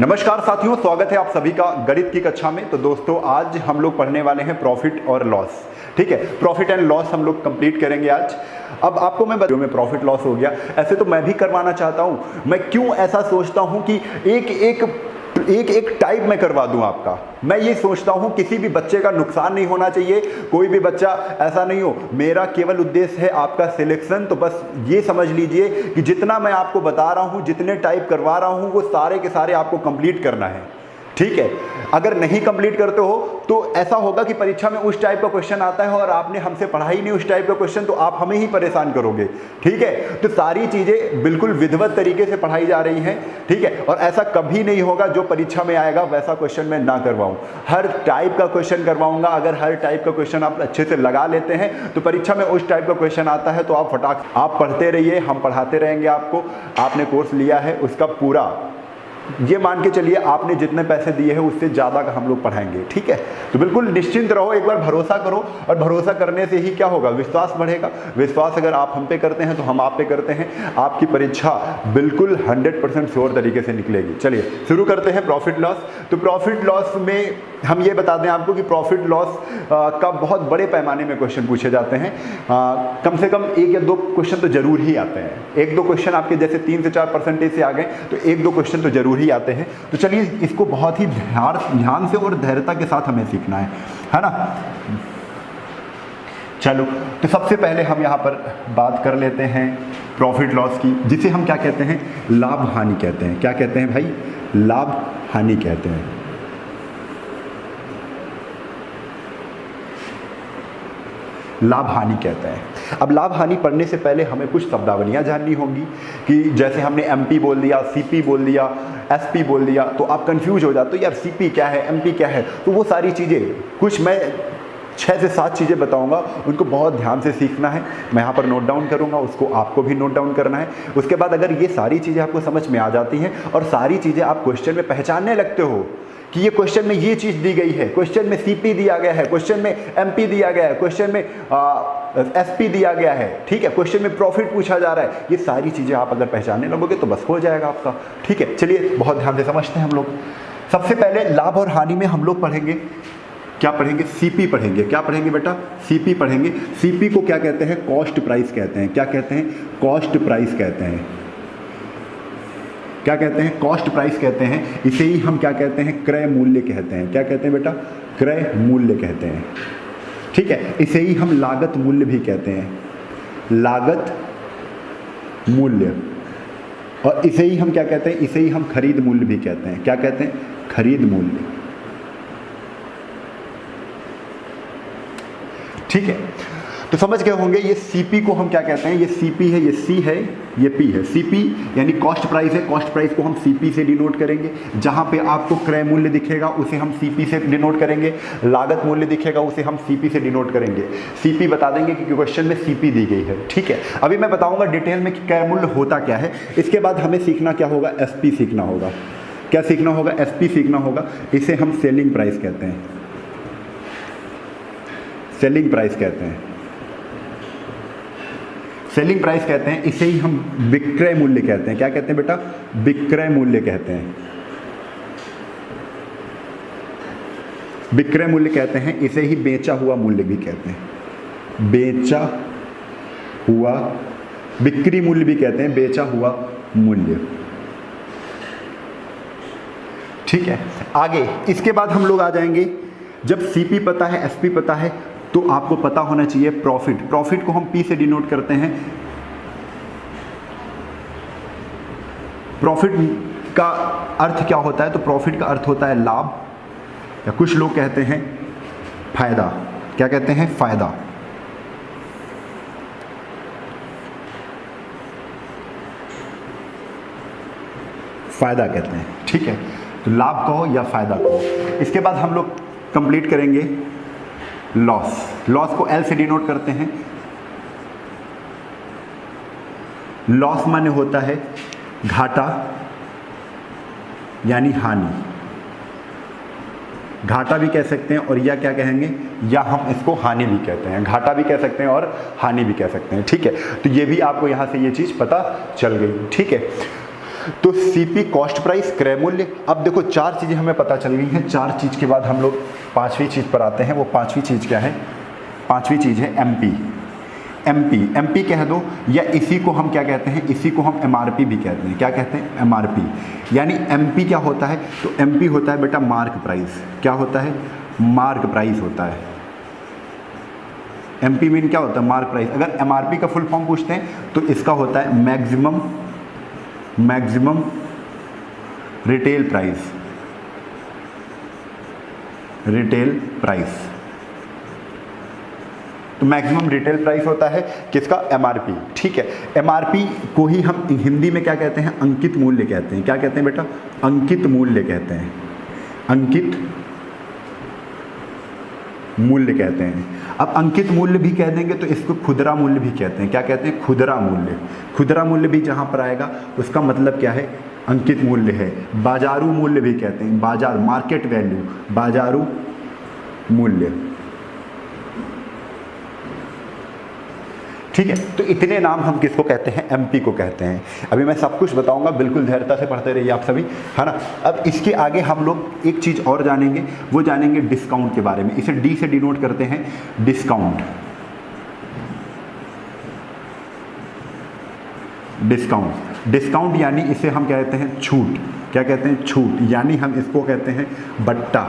नमस्कार साथियों, स्वागत है आप सभी का गणित की कक्षा में। तो दोस्तों, आज हम लोग पढ़ने वाले हैं प्रॉफिट और लॉस। ठीक है, प्रॉफिट एंड लॉस हम लोग कंप्लीट करेंगे आज। अब आपको मैं बताऊं, में प्रॉफिट लॉस हो गया, ऐसे तो मैं भी करवाना चाहता हूं। मैं क्यों ऐसा सोचता हूं कि एक टाइप में करवा दूं आपका। मैं ये सोचता हूं किसी भी बच्चे का नुकसान नहीं होना चाहिए, कोई भी बच्चा ऐसा नहीं हो। मेरा केवल उद्देश्य है आपका सिलेक्शन। तो बस ये समझ लीजिए कि जितना मैं आपको बता रहा हूं, जितने टाइप करवा रहा हूं, वो सारे के सारे आपको कंप्लीट करना है। ठीक है, अगर नहीं कंप्लीट करते हो तो ऐसा होगा कि परीक्षा में उस टाइप का क्वेश्चन आता है और आपने हमसे पढ़ा ही नहीं उस टाइप का क्वेश्चन, तो आप हमें ही परेशान करोगे। ठीक है, तो सारी चीजें बिल्कुल विधिवत तरीके से पढ़ाई जा रही हैं। ठीक है, और ऐसा कभी नहीं होगा जो परीक्षा में आएगा वैसा क्वेश्चन मैं ना करवाऊं। हर टाइप का क्वेश्चन करवाऊंगा। अगर हर टाइप का क्वेश्चन आप अच्छे से लगा लेते हैं तो परीक्षा में उस टाइप का क्वेश्चन आता है तो आप पढ़ते रहिए, हम पढ़ाते रहेंगे आपको। आपने कोर्स लिया है उसका पूरा, ये मान के चलिए आपने जितने पैसे दिए हैं उससे ज़्यादा का हम लोग पढ़ाएंगे। ठीक है, तो बिल्कुल निश्चिंत रहो, एक बार भरोसा करो। और भरोसा करने से ही क्या होगा, विश्वास बढ़ेगा। विश्वास अगर आप हम पे करते हैं तो हम आप पे करते हैं। आपकी परीक्षा बिल्कुल 100% श्योर तरीके से निकलेगी। चलिए शुरू करते हैं प्रॉफिट लॉस। तो प्रॉफिट लॉस में हम ये बता दें आपको कि प्रॉफिट लॉस का बहुत बड़े पैमाने में क्वेश्चन पूछे जाते हैं। कम से कम 1 या 2 क्वेश्चन तो जरूर ही आते हैं। 1-2 क्वेश्चन आपके जैसे 3 से 4% से आ गए तो 1-2 क्वेश्चन तो जरूर ही आते हैं। तो चलिए इसको बहुत ही ध्यान से और धैर्यता के साथ हमें सीखना है ना। चलो, तो सबसे पहले हम यहाँ पर बात कर लेते हैं प्रॉफिट लॉस की, जिसे हम क्या कहते हैं, लाभ हानि कहते हैं। क्या कहते हैं भाई, लाभ हानि कहते हैं। लाभ हानि कहते हैं। अब लाभ हानि पढ़ने से पहले हमें कुछ शब्दावलियां जाननी होंगी कि जैसे हमने एमपी बोल दिया, सीपी बोल दिया, एसपी बोल दिया, तो आप कंफ्यूज हो जाते हो, यार सीपी क्या है, एमपी क्या है। तो वो सारी चीज़ें, कुछ मैं 6 से 7 चीज़ें बताऊंगा, उनको बहुत ध्यान से सीखना है। मैं यहाँ पर नोट डाउन करूंगा, उसको आपको भी नोट डाउन करना है। उसके बाद अगर ये सारी चीज़ें आपको समझ में आ जाती हैं और सारी चीज़ें आप क्वेश्चन में पहचानने लगते हो कि ये क्वेश्चन में ये चीज़ दी गई है, क्वेश्चन में सीपी दिया गया है, क्वेश्चन में एमपी दिया गया है, क्वेश्चन में एसपी दिया गया है, ठीक है, क्वेश्चन में प्रॉफिट पूछा जा रहा है, ये सारी चीज़ें आप अगर पहचानने लगोगे तो बस हो जाएगा आपका। ठीक है, चलिए बहुत ध्यान से समझते हैं हम लोग। सबसे पहले लाभ और हानि में हम लोग पढ़ेंगे, क्या पढ़ेंगे, सीपी पढ़ेंगे। क्या पढ़ेंगे बेटा, सीपी पढ़ेंगे। सीपी को क्या कहते हैं, कॉस्ट प्राइस कहते हैं। क्या कहते हैं, कॉस्ट प्राइस कहते हैं। क्या कहते हैं, कॉस्ट प्राइस कहते हैं। इसे ही हम क्या कहते हैं, क्रय मूल्य कहते हैं। क्या कहते हैं बेटा, क्रय मूल्य कहते हैं। ठीक है, इसे ही हम लागत मूल्य भी कहते हैं, लागत मूल्य। और इसे ही हम क्या कहते हैं, इसे ही हम खरीद मूल्य भी कहते हैं। क्या कहते हैं, खरीद मूल्य। ठीक है, तो समझ गए होंगे ये सीपी को हम क्या कहते हैं। ये सीपी है, ये सी है, ये पी है। सीपी यानी कॉस्ट प्राइस है, कॉस्ट प्राइस को हम सीपी से डिनोट करेंगे। जहां पे आपको क्रय मूल्य दिखेगा उसे हम सीपी से डिनोट करेंगे, लागत मूल्य दिखेगा उसे हम सीपी से डिनोट करेंगे। सीपी बता देंगे कि क्वेश्चन में सीपी दी गई है। ठीक है, अभी मैं बताऊंगा डिटेल में कि क्रय मूल्य होता क्या है। इसके बाद हमें सीखना क्या होगा, एसपी सीखना होगा। क्या सीखना होगा, एसपी सीखना होगा। इसे हम सेलिंग प्राइस कहते हैं, सेलिंग प्राइस कहते हैं, सेलिंग प्राइस कहते हैं। इसे ही हम विक्रय मूल्य कहते हैं। क्या कहते हैं बेटा, विक्रय मूल्य कहते हैं, विक्रय मूल्य कहते हैं। इसे ही बेचा हुआ मूल्य भी कहते हैं, बेचा हुआ, बिक्री मूल्य भी कहते हैं, बेचा हुआ मूल्य। ठीक है, आगे इसके बाद हम लोग आ जाएंगे, जब सीपी पता है, एसपी पता है, तो आपको पता होना चाहिए प्रॉफिट। प्रॉफिट को हम पी से डिनोट करते हैं। प्रॉफिट का अर्थ क्या होता है, तो प्रॉफिट का अर्थ होता है लाभ, या कुछ लोग कहते हैं फायदा। क्या कहते हैं, फायदा। फायदा कहते हैं। ठीक है, तो लाभ कहो या फायदा कहो। इसके बाद हम लोग कंप्लीट करेंगे लॉस। लॉस को एल से डिनोट करते हैं। लॉस माने होता है घाटा यानी हानि। घाटा भी कह सकते हैं और या क्या कहेंगे, या हम इसको हानि भी कहते हैं। घाटा भी कह सकते हैं और हानि भी कह सकते हैं। ठीक है, तो ये भी आपको यहां से ये चीज पता चल गई। ठीक है, तो सीपी कॉस्ट प्राइस, क्रय मूल्य। अब देखो 4 चीज़ें हमें पता चल गई हैं। 4 चीज़ के बाद हम लोग 5वीं चीज़ पर आते हैं। वो 5वीं चीज़ क्या है? 5वीं चीज़ है एमपी। एमपी कह दो, या इसी को हम क्या कहते हैं? इसी को हम एमआरपी भी कहते हैं। क्या कहते हैं? एमआरपी। यानी एमपी क्या होता है? तो एमपी होता है बेटा मार्क प्राइस। क्या होता है? मार्क प्राइस होता है। एमपी मीन क्या होता है? Mark price. अगर एमआरपी का फुल फॉर्म पूछते हैं तो इसका होता है मैक्सिमम रिटेल प्राइस। तो मैक्सिमम रिटेल प्राइस होता है किसका? एमआरपी। ठीक है, एमआरपी को ही हम हिंदी में क्या कहते हैं? अंकित मूल्य कहते हैं। क्या कहते हैं बेटा? अंकित मूल्य कहते हैं। अंकित मूल्य कहते हैं। अब अंकित मूल्य भी कह देंगे तो इसको खुदरा मूल्य भी कहते हैं। क्या कहते हैं? खुदरा मूल्य। खुदरा मूल्य भी जहां पर आएगा उसका मतलब क्या है? अंकित मूल्य है। बाजारू मूल्य भी कहते हैं। बाजार, मार्केट वैल्यू, बाजारू मूल्य। ठीक है, तो इतने नाम हम किसको कहते हैं? एमपी को कहते हैं। अभी मैं सब कुछ बताऊंगा, बिल्कुल धैर्यता से पढ़ते रहिए आप सभी, है ना। अब इसके आगे हम लोग एक चीज़ और जानेंगे, वो जानेंगे डिस्काउंट के बारे में। इसे डी से डिनोट करते हैं, डिस्काउंट। डिस्काउंट यानी इसे हम कहते हैं छूट। क्या कहते हैं? छूट। यानी हम इसको कहते हैं बट्टा।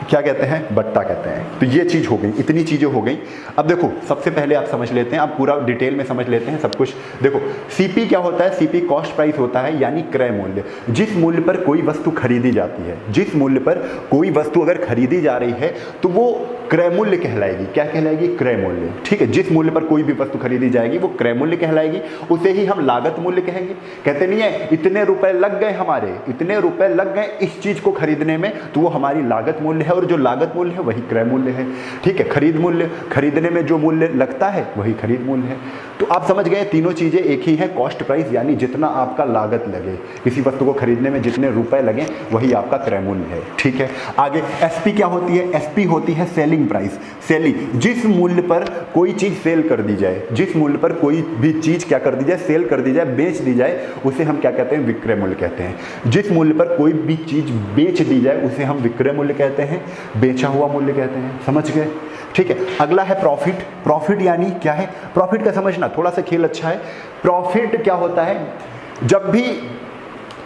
क्या कहते हैं? बट्टा कहते हैं। तो ये चीज़ हो गई, इतनी चीज़ें हो गई। अब देखो सबसे पहले आप समझ लेते हैं, आप पूरा डिटेल में समझ लेते हैं सब कुछ। देखो सीपी क्या होता है? सीपी कॉस्ट प्राइस होता है, यानी क्रय मूल्य। जिस मूल्य पर कोई वस्तु खरीदी जाती है, जिस मूल्य पर कोई वस्तु अगर खरीदी जा रही है तो वो क्रय मूल्य कहलाएगी। क्या कहलाएगी? क्रय मूल्य। ठीक है, जिस मूल्य पर कोई भी वस्तु खरीदी जाएगी वो क्रय मूल्य कहलाएगी। उसे ही हम लागत मूल्य कहेंगे। कहते नहीं है इतने रुपए लग गए हमारे, इतने रुपए लग गए इस चीज को खरीदने में, तो वो हमारी लागत मूल्य है, और जो लागत मूल्य है वही क्रय मूल्य है। ठीक है, खरीद मूल्य, खरीदने में जो मूल्य लगता है वही खरीद मूल्य है। तो आप समझ गए तीनों चीजें एक ही हैं। कॉस्ट प्राइस यानी जितना आपका लागत लगे, किसी वस्तु को खरीदने में जितने रुपए लगे वही आपका क्रय मूल्य है। ठीक है, आगे एसपी क्या होती है? एसपी होती है सेलिंग प्राइस। सेलिंग, जिस मूल्य पर कोई चीज सेल कर दी जाए, जिस मूल्य पर कोई भी चीज क्या कर दी जाए? सेल कर दी जाए, बेच दी जाए, उसे हम क्या कहते हैं? विक्रय मूल्य कहते हैं। जिस मूल्य पर कोई भी चीज बेच दी जाए उसे हम विक्रय मूल्य कहते हैं, बेचा हुआ मूल्य कहते हैं। समझ गए? ठीक है, अगला है प्रॉफिट। प्रॉफिट यानी क्या है? प्रॉफिट का समझना थोड़ा सा खेल अच्छा है। प्रॉफिट क्या होता है? जब भी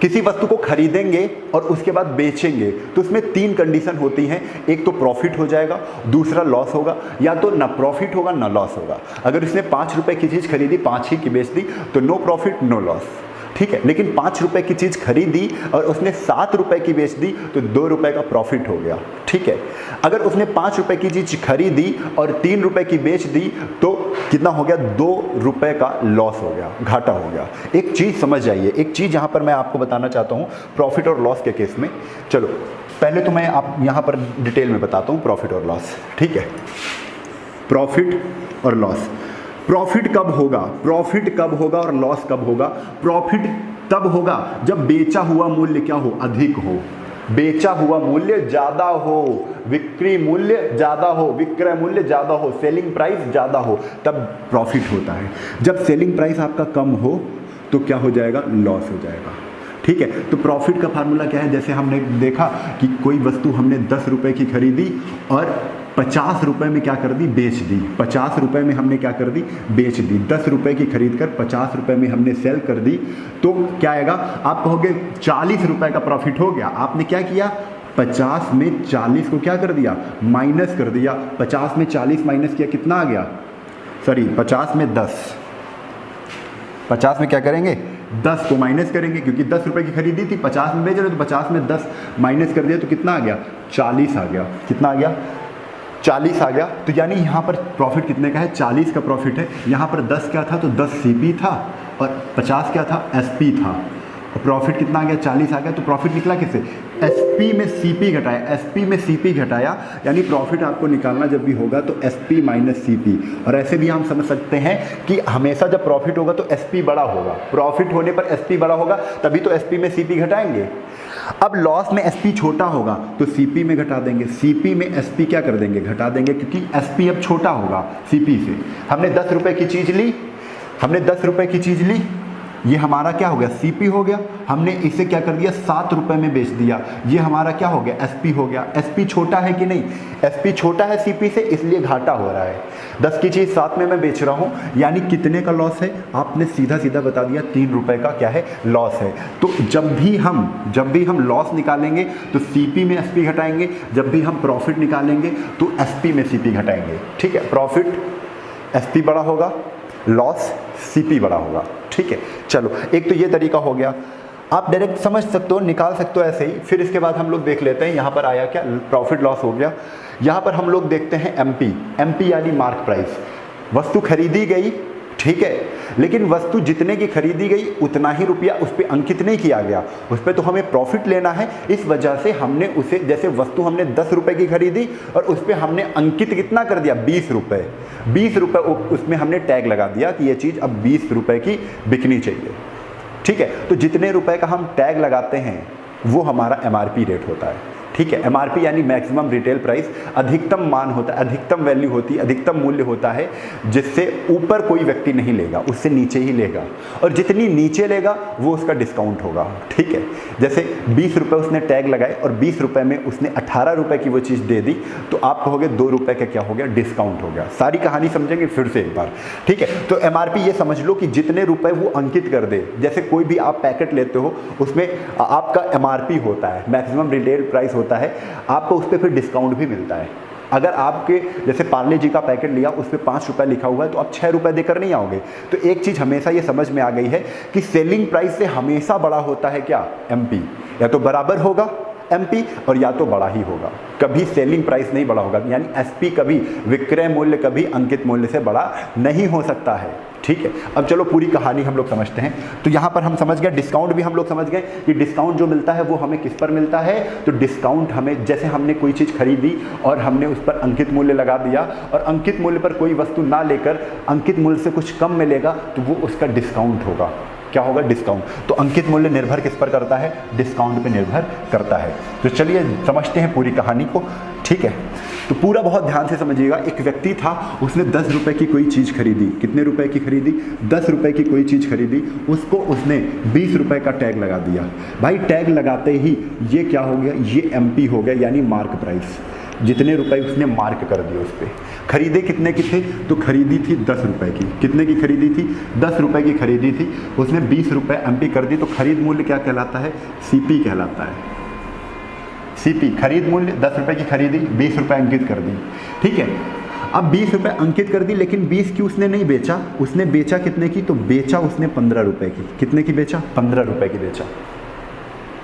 किसी वस्तु को खरीदेंगे और उसके बाद बेचेंगे तो उसमें 3 कंडीशन होती हैं। एक तो प्रॉफिट हो जाएगा, दूसरा लॉस होगा, या तो ना प्रॉफिट होगा ना लॉस होगा। अगर उसने 5 रुपए की चीज़ खरीदी, 5 ही की बेच दी, तो नो प्रॉफिट नो लॉस। ठीक है, लेकिन 5 रुपए की चीज़ खरीदी और उसने 7 रुपए की बेच दी तो 2 रुपए का प्रॉफिट हो गया। ठीक है, अगर उसने 5 रुपए की चीज़ खरीदी और 3 रुपए की बेच दी तो कितना हो गया? 2 रुपए का लॉस हो गया, घाटा हो गया। एक चीज़ समझ जाइए, एक चीज़ यहाँ पर मैं आपको बताना चाहता हूँ प्रॉफिट और लॉस के केस में। चलो पहले तो मैं आप यहाँ पर डिटेल में बताता हूँ प्रॉफिट और लॉस। ठीक है, प्रॉफिट और लॉस। प्रॉफिट कब होगा? प्रॉफिट कब होगा और लॉस कब होगा? प्रॉफिट तब होगा जब बेचा हुआ मूल्य क्या हो? अधिक हो। बेचा हुआ मूल्य ज्यादा हो, विक्रय मूल्य ज्यादा हो, विक्रय मूल्य ज्यादा हो, सेलिंग प्राइस ज्यादा हो, तब प्रॉफिट होता है। जब सेलिंग प्राइस आपका कम हो तो क्या हो जाएगा? लॉस हो जाएगा। ठीक है, तो प्रॉफिट का फार्मूला क्या है? जैसे हमने देखा कि कोई वस्तु हमने 10 रुपए की खरीदी और 50 रुपए में क्या कर दी? बेच दी। 50 रुपए में हमने क्या कर दी? बेच दी। 10 रुपए की खरीद कर 50 रुपए में हमने सेल कर दी, तो क्या आएगा? आप कहोगे 40 रुपए का प्रॉफिट हो गया। आपने क्या किया? 50 में 40 को क्या कर दिया? माइनस कर दिया। 50 में 40 माइनस किया, कितना आ गया? सॉरी, 50 में 10। 50 में क्या करेंगे? 10 को माइनस करेंगे, क्योंकि 10 रुपए की खरीदी थी, 50 में बेच रहे, तो 50 में 10 माइनस कर दिया तो कितना आ गया? 40 आ गया। कितना आ गया? 40 आ गया। तो यानी यहाँ पर प्रॉफिट कितने का है? 40 का प्रॉफिट है। यहाँ पर 10 क्या था? तो 10 सीपी था और 50 क्या था? एसपी था। और प्रॉफिट कितना आ गया? 40 आ गया। तो प्रॉफिट निकला किससे? एसपी में सीपी घटाया। एसपी में सीपी घटाया, यानी प्रॉफिट आपको निकालना जब भी होगा तो एसपी माइनस सीपी। और ऐसे भी हम समझ सकते हैं कि हमेशा जब प्रॉफिट होगा तो एसपी बड़ा होगा। प्रॉफिट होने पर एसपी बड़ा होगा, तभी तो एसपी में सीपी घटाएंगे। अब लॉस में एसपी छोटा होगा तो सीपी में घटा देंगे। सीपी में एसपी क्या कर देंगे? घटा देंगे, क्योंकि एसपी अब छोटा होगा सीपी से। हमने 10 रुपए की चीज़ ली, हमने 10 रुपए की चीज़ ली ये हमारा क्या हो गया, सीपी हो गया। हमने इसे क्या कर दिया, 7 रुपए में बेच दिया। ये हमारा क्या हो गया, एसपी हो गया। एसपी छोटा है कि नहीं, एसपी छोटा है सीपी से, इसलिए घाटा हो रहा है। 10 की चीज़ 7 में मैं बेच रहा हूँ, यानी कितने का लॉस है, आपने सीधा सीधा बता दिया, 3 रुपए का क्या है, लॉस है। तो जब भी हम लॉस निकालेंगे तो सीपी में एसपी घटाएंगे, जब भी हम प्रॉफिट निकालेंगे तो एसपी में सीपी घटाएंगे। ठीक है, प्रॉफिट एसपी बड़ा होगा, लॉस सीपी बड़ा होगा। ठीक है, चलो एक तो ये तरीका हो गया, आप डायरेक्ट समझ सकते हो, निकाल सकते हो ऐसे ही। फिर इसके बाद हम लोग देख लेते हैं, यहाँ पर आया क्या, प्रॉफिट लॉस हो गया। यहाँ पर हम लोग देखते हैं एमपी यानी मार्क प्राइस। वस्तु खरीदी गई, ठीक है, लेकिन वस्तु जितने की खरीदी गई उतना ही रुपया उस पर अंकित नहीं किया गया, उस पर तो हमें प्रॉफिट लेना है। इस वजह से हमने उसे, जैसे वस्तु हमने 10 रुपए की खरीदी और उस पर हमने अंकित कितना कर दिया, 20 रुपए। 20 रुपए उसमें हमने टैग लगा दिया कि ये चीज़ अब 20 रुपए की बिकनी चाहिए। ठीक है, तो जितने रुपए का हम टैग लगाते हैं वो हमारा एमआरपी रेट होता है। ठीक है, एमआरपी यानी मैक्सिमम रिटेल प्राइस, अधिकतम मान होता है, अधिकतम वैल्यू होती है, अधिकतम मूल्य होता है, जिससे ऊपर कोई व्यक्ति नहीं लेगा, उससे नीचे ही लेगा, और जितनी नीचे लेगा वो उसका डिस्काउंट होगा। ठीक है, जैसे 20 रुपये उसने टैग लगाए और 20 रुपये में उसने 18 रुपये की वो चीज़ दे दी, तो आप कहोगे 2 रुपये का क्या हो गया, डिस्काउंट हो गया। सारी कहानी समझेंगे फिर से एक बार। ठीक है, तो एमआरपी ये समझ लो कि जितने रुपए वो अंकित कर दे, जैसे कोई भी आप पैकेट लेते हो उसमें आपका एमआरपी होता है, मैक्सिमम रिटेल प्राइस होता है, आपको उस पर फिर डिस्काउंट भी मिलता है। अगर आपके जैसे पार्ले जी का पैकेट लिया, उस पर 5 रुपये लिखा हुआ है, तो आप 6 रुपये देकर नहीं आओगे। तो एक चीज़ हमेशा ये समझ में आ गई है कि सेलिंग प्राइस से हमेशा बड़ा होता है क्या, एमपी। या तो बराबर होगा एमपी और या तो बड़ा ही होगा, कभी सेलिंग प्राइस नहीं बड़ा होगा। यानी एसपी कभी, विक्रय मूल्य कभी अंकित मूल्य से बड़ा नहीं हो सकता है। ठीक है, अब चलो पूरी कहानी हम लोग समझते हैं। तो यहाँ पर हम समझ गए, डिस्काउंट भी हम लोग समझ गए कि डिस्काउंट जो मिलता है वो हमें किस पर मिलता है। तो डिस्काउंट हमें, जैसे हमने कोई चीज़ खरीदी और हमने उस पर अंकित मूल्य लगा दिया और अंकित मूल्य पर कोई वस्तु ना लेकर अंकित मूल्य से कुछ कम मिलेगा, तो वो उसका डिस्काउंट होगा। क्या होगा, डिस्काउंट। तो अंकित मूल्य निर्भर किस पर करता है, डिस्काउंट पे निर्भर करता है। तो चलिए समझते हैं पूरी कहानी को। ठीक है, तो पूरा बहुत ध्यान से समझिएगा। एक व्यक्ति था, उसने 10 रुपए की कोई चीज़ खरीदी। कितने रुपए की खरीदी, 10 रुपए की कोई चीज़ खरीदी, उसको उसने 20 रुपए का टैग लगा दिया। भाई टैग लगाते ही ये क्या हो गया, ये एमपी हो गया, यानी मार्क प्राइस। जितने रुपए उसने मार्क कर दिए उस पर। खरीदे कितने की थे, तो खरीदी थी 10 रुपए की। कितने की खरीदी थी, 10 रुपए की खरीदी थी, उसने 20 रुपए एमपी कर दी। तो खरीद मूल्य क्या कहलाता है, सीपी कहलाता है। सीपी खरीद मूल्य, 10 रुपए की खरीदी, 20 रुपए अंकित कर दी। ठीक है, अब 20 रुपए अंकित कर दी, लेकिन 20 की उसने नहीं बेचा, उसने बेचा कितने की, तो बेचा उसने 15 रुपए की। कितने की बेचा, 15 रुपए की बेचा।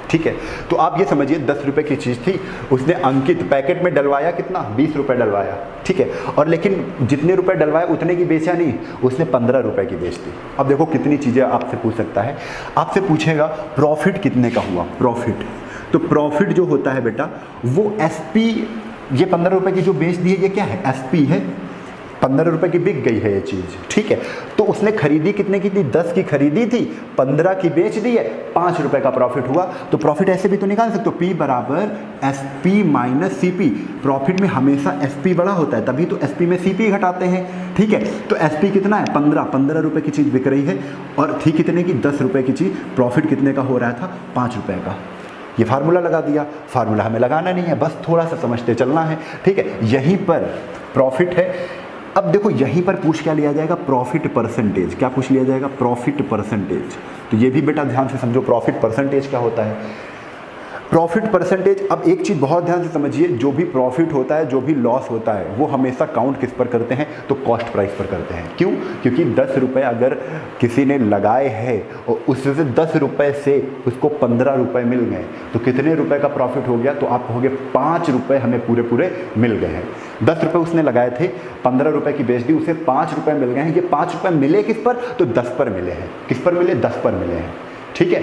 ठीक है, तो आप ये समझिए 10 रुपए की चीज़ थी, उसने अंकित पैकेट में डलवाया कितना, 20 रुपए डलवाया। ठीक है, और लेकिन जितने रुपए डलवाए उतने की बेचा नहीं, उसने 15 रुपए की बेच दी। अब देखो कितनी चीज़ें आपसे पूछ सकता है, आपसे पूछेगा प्रॉफिट कितने का हुआ, प्रॉफिट। तो प्रॉफिट जो होता है बेटा वो एसपी, ये 15 रुपए की जो बेच दी है ये क्या है, एसपी है। 15 रुपए की बिक गई है ये चीज़। ठीक है, तो उसने खरीदी कितने की थी, 10 की खरीदी थी, 15 की बेच दी है, 5 रुपए का प्रॉफिट हुआ। तो प्रॉफिट ऐसे भी तो निकाल सकते हो, P बराबर एसपी माइनस सीपी। प्रॉफिट में हमेशा एसपी बड़ा होता है, तभी तो एसपी में सीपी घटाते हैं। ठीक है, तो एसपी कितना है, 15 रुपए की चीज़ बिक रही है और थी कितने की, 10 रुपए की चीज़। प्रॉफिट कितने का हो रहा था, 5 रुपए का। ये फार्मूला लगा दिया, फार्मूला हमें लगाना नहीं है, बस थोड़ा सा समझते चलना है। ठीक है, यहीं पर प्रॉफिट है। अब देखो यहीं पर पूछ क्या लिया जाएगा, प्रॉफिट परसेंटेज। क्या पूछ लिया जाएगा, प्रॉफिट परसेंटेज। तो ये भी बेटा ध्यान से समझो, प्रॉफिट परसेंटेज क्या होता है। प्रॉफिट परसेंटेज, अब एक चीज़ बहुत ध्यान से समझिए, जो भी प्रॉफिट होता है, जो भी लॉस होता है, वो हमेशा काउंट किस पर करते हैं, तो कॉस्ट प्राइस पर करते हैं। क्यों, क्योंकि 10 रुपये अगर किसी ने लगाए हैं और उससे 10 रुपये से उसको 15 रुपये मिल गए, तो कितने रुपए का प्रॉफिट हो गया, तो आप कहोगे 5 रुपये हमें पूरे पूरे मिल गए हैं। 10 रुपये उसने लगाए थे, 15 रुपये की बेच दी, उसे 5 रुपये मिल गए हैं। ये 5 रुपये मिले किस पर, तो 10 पर मिले हैं। किस पर मिले, 10 पर मिले हैं। ठीक है,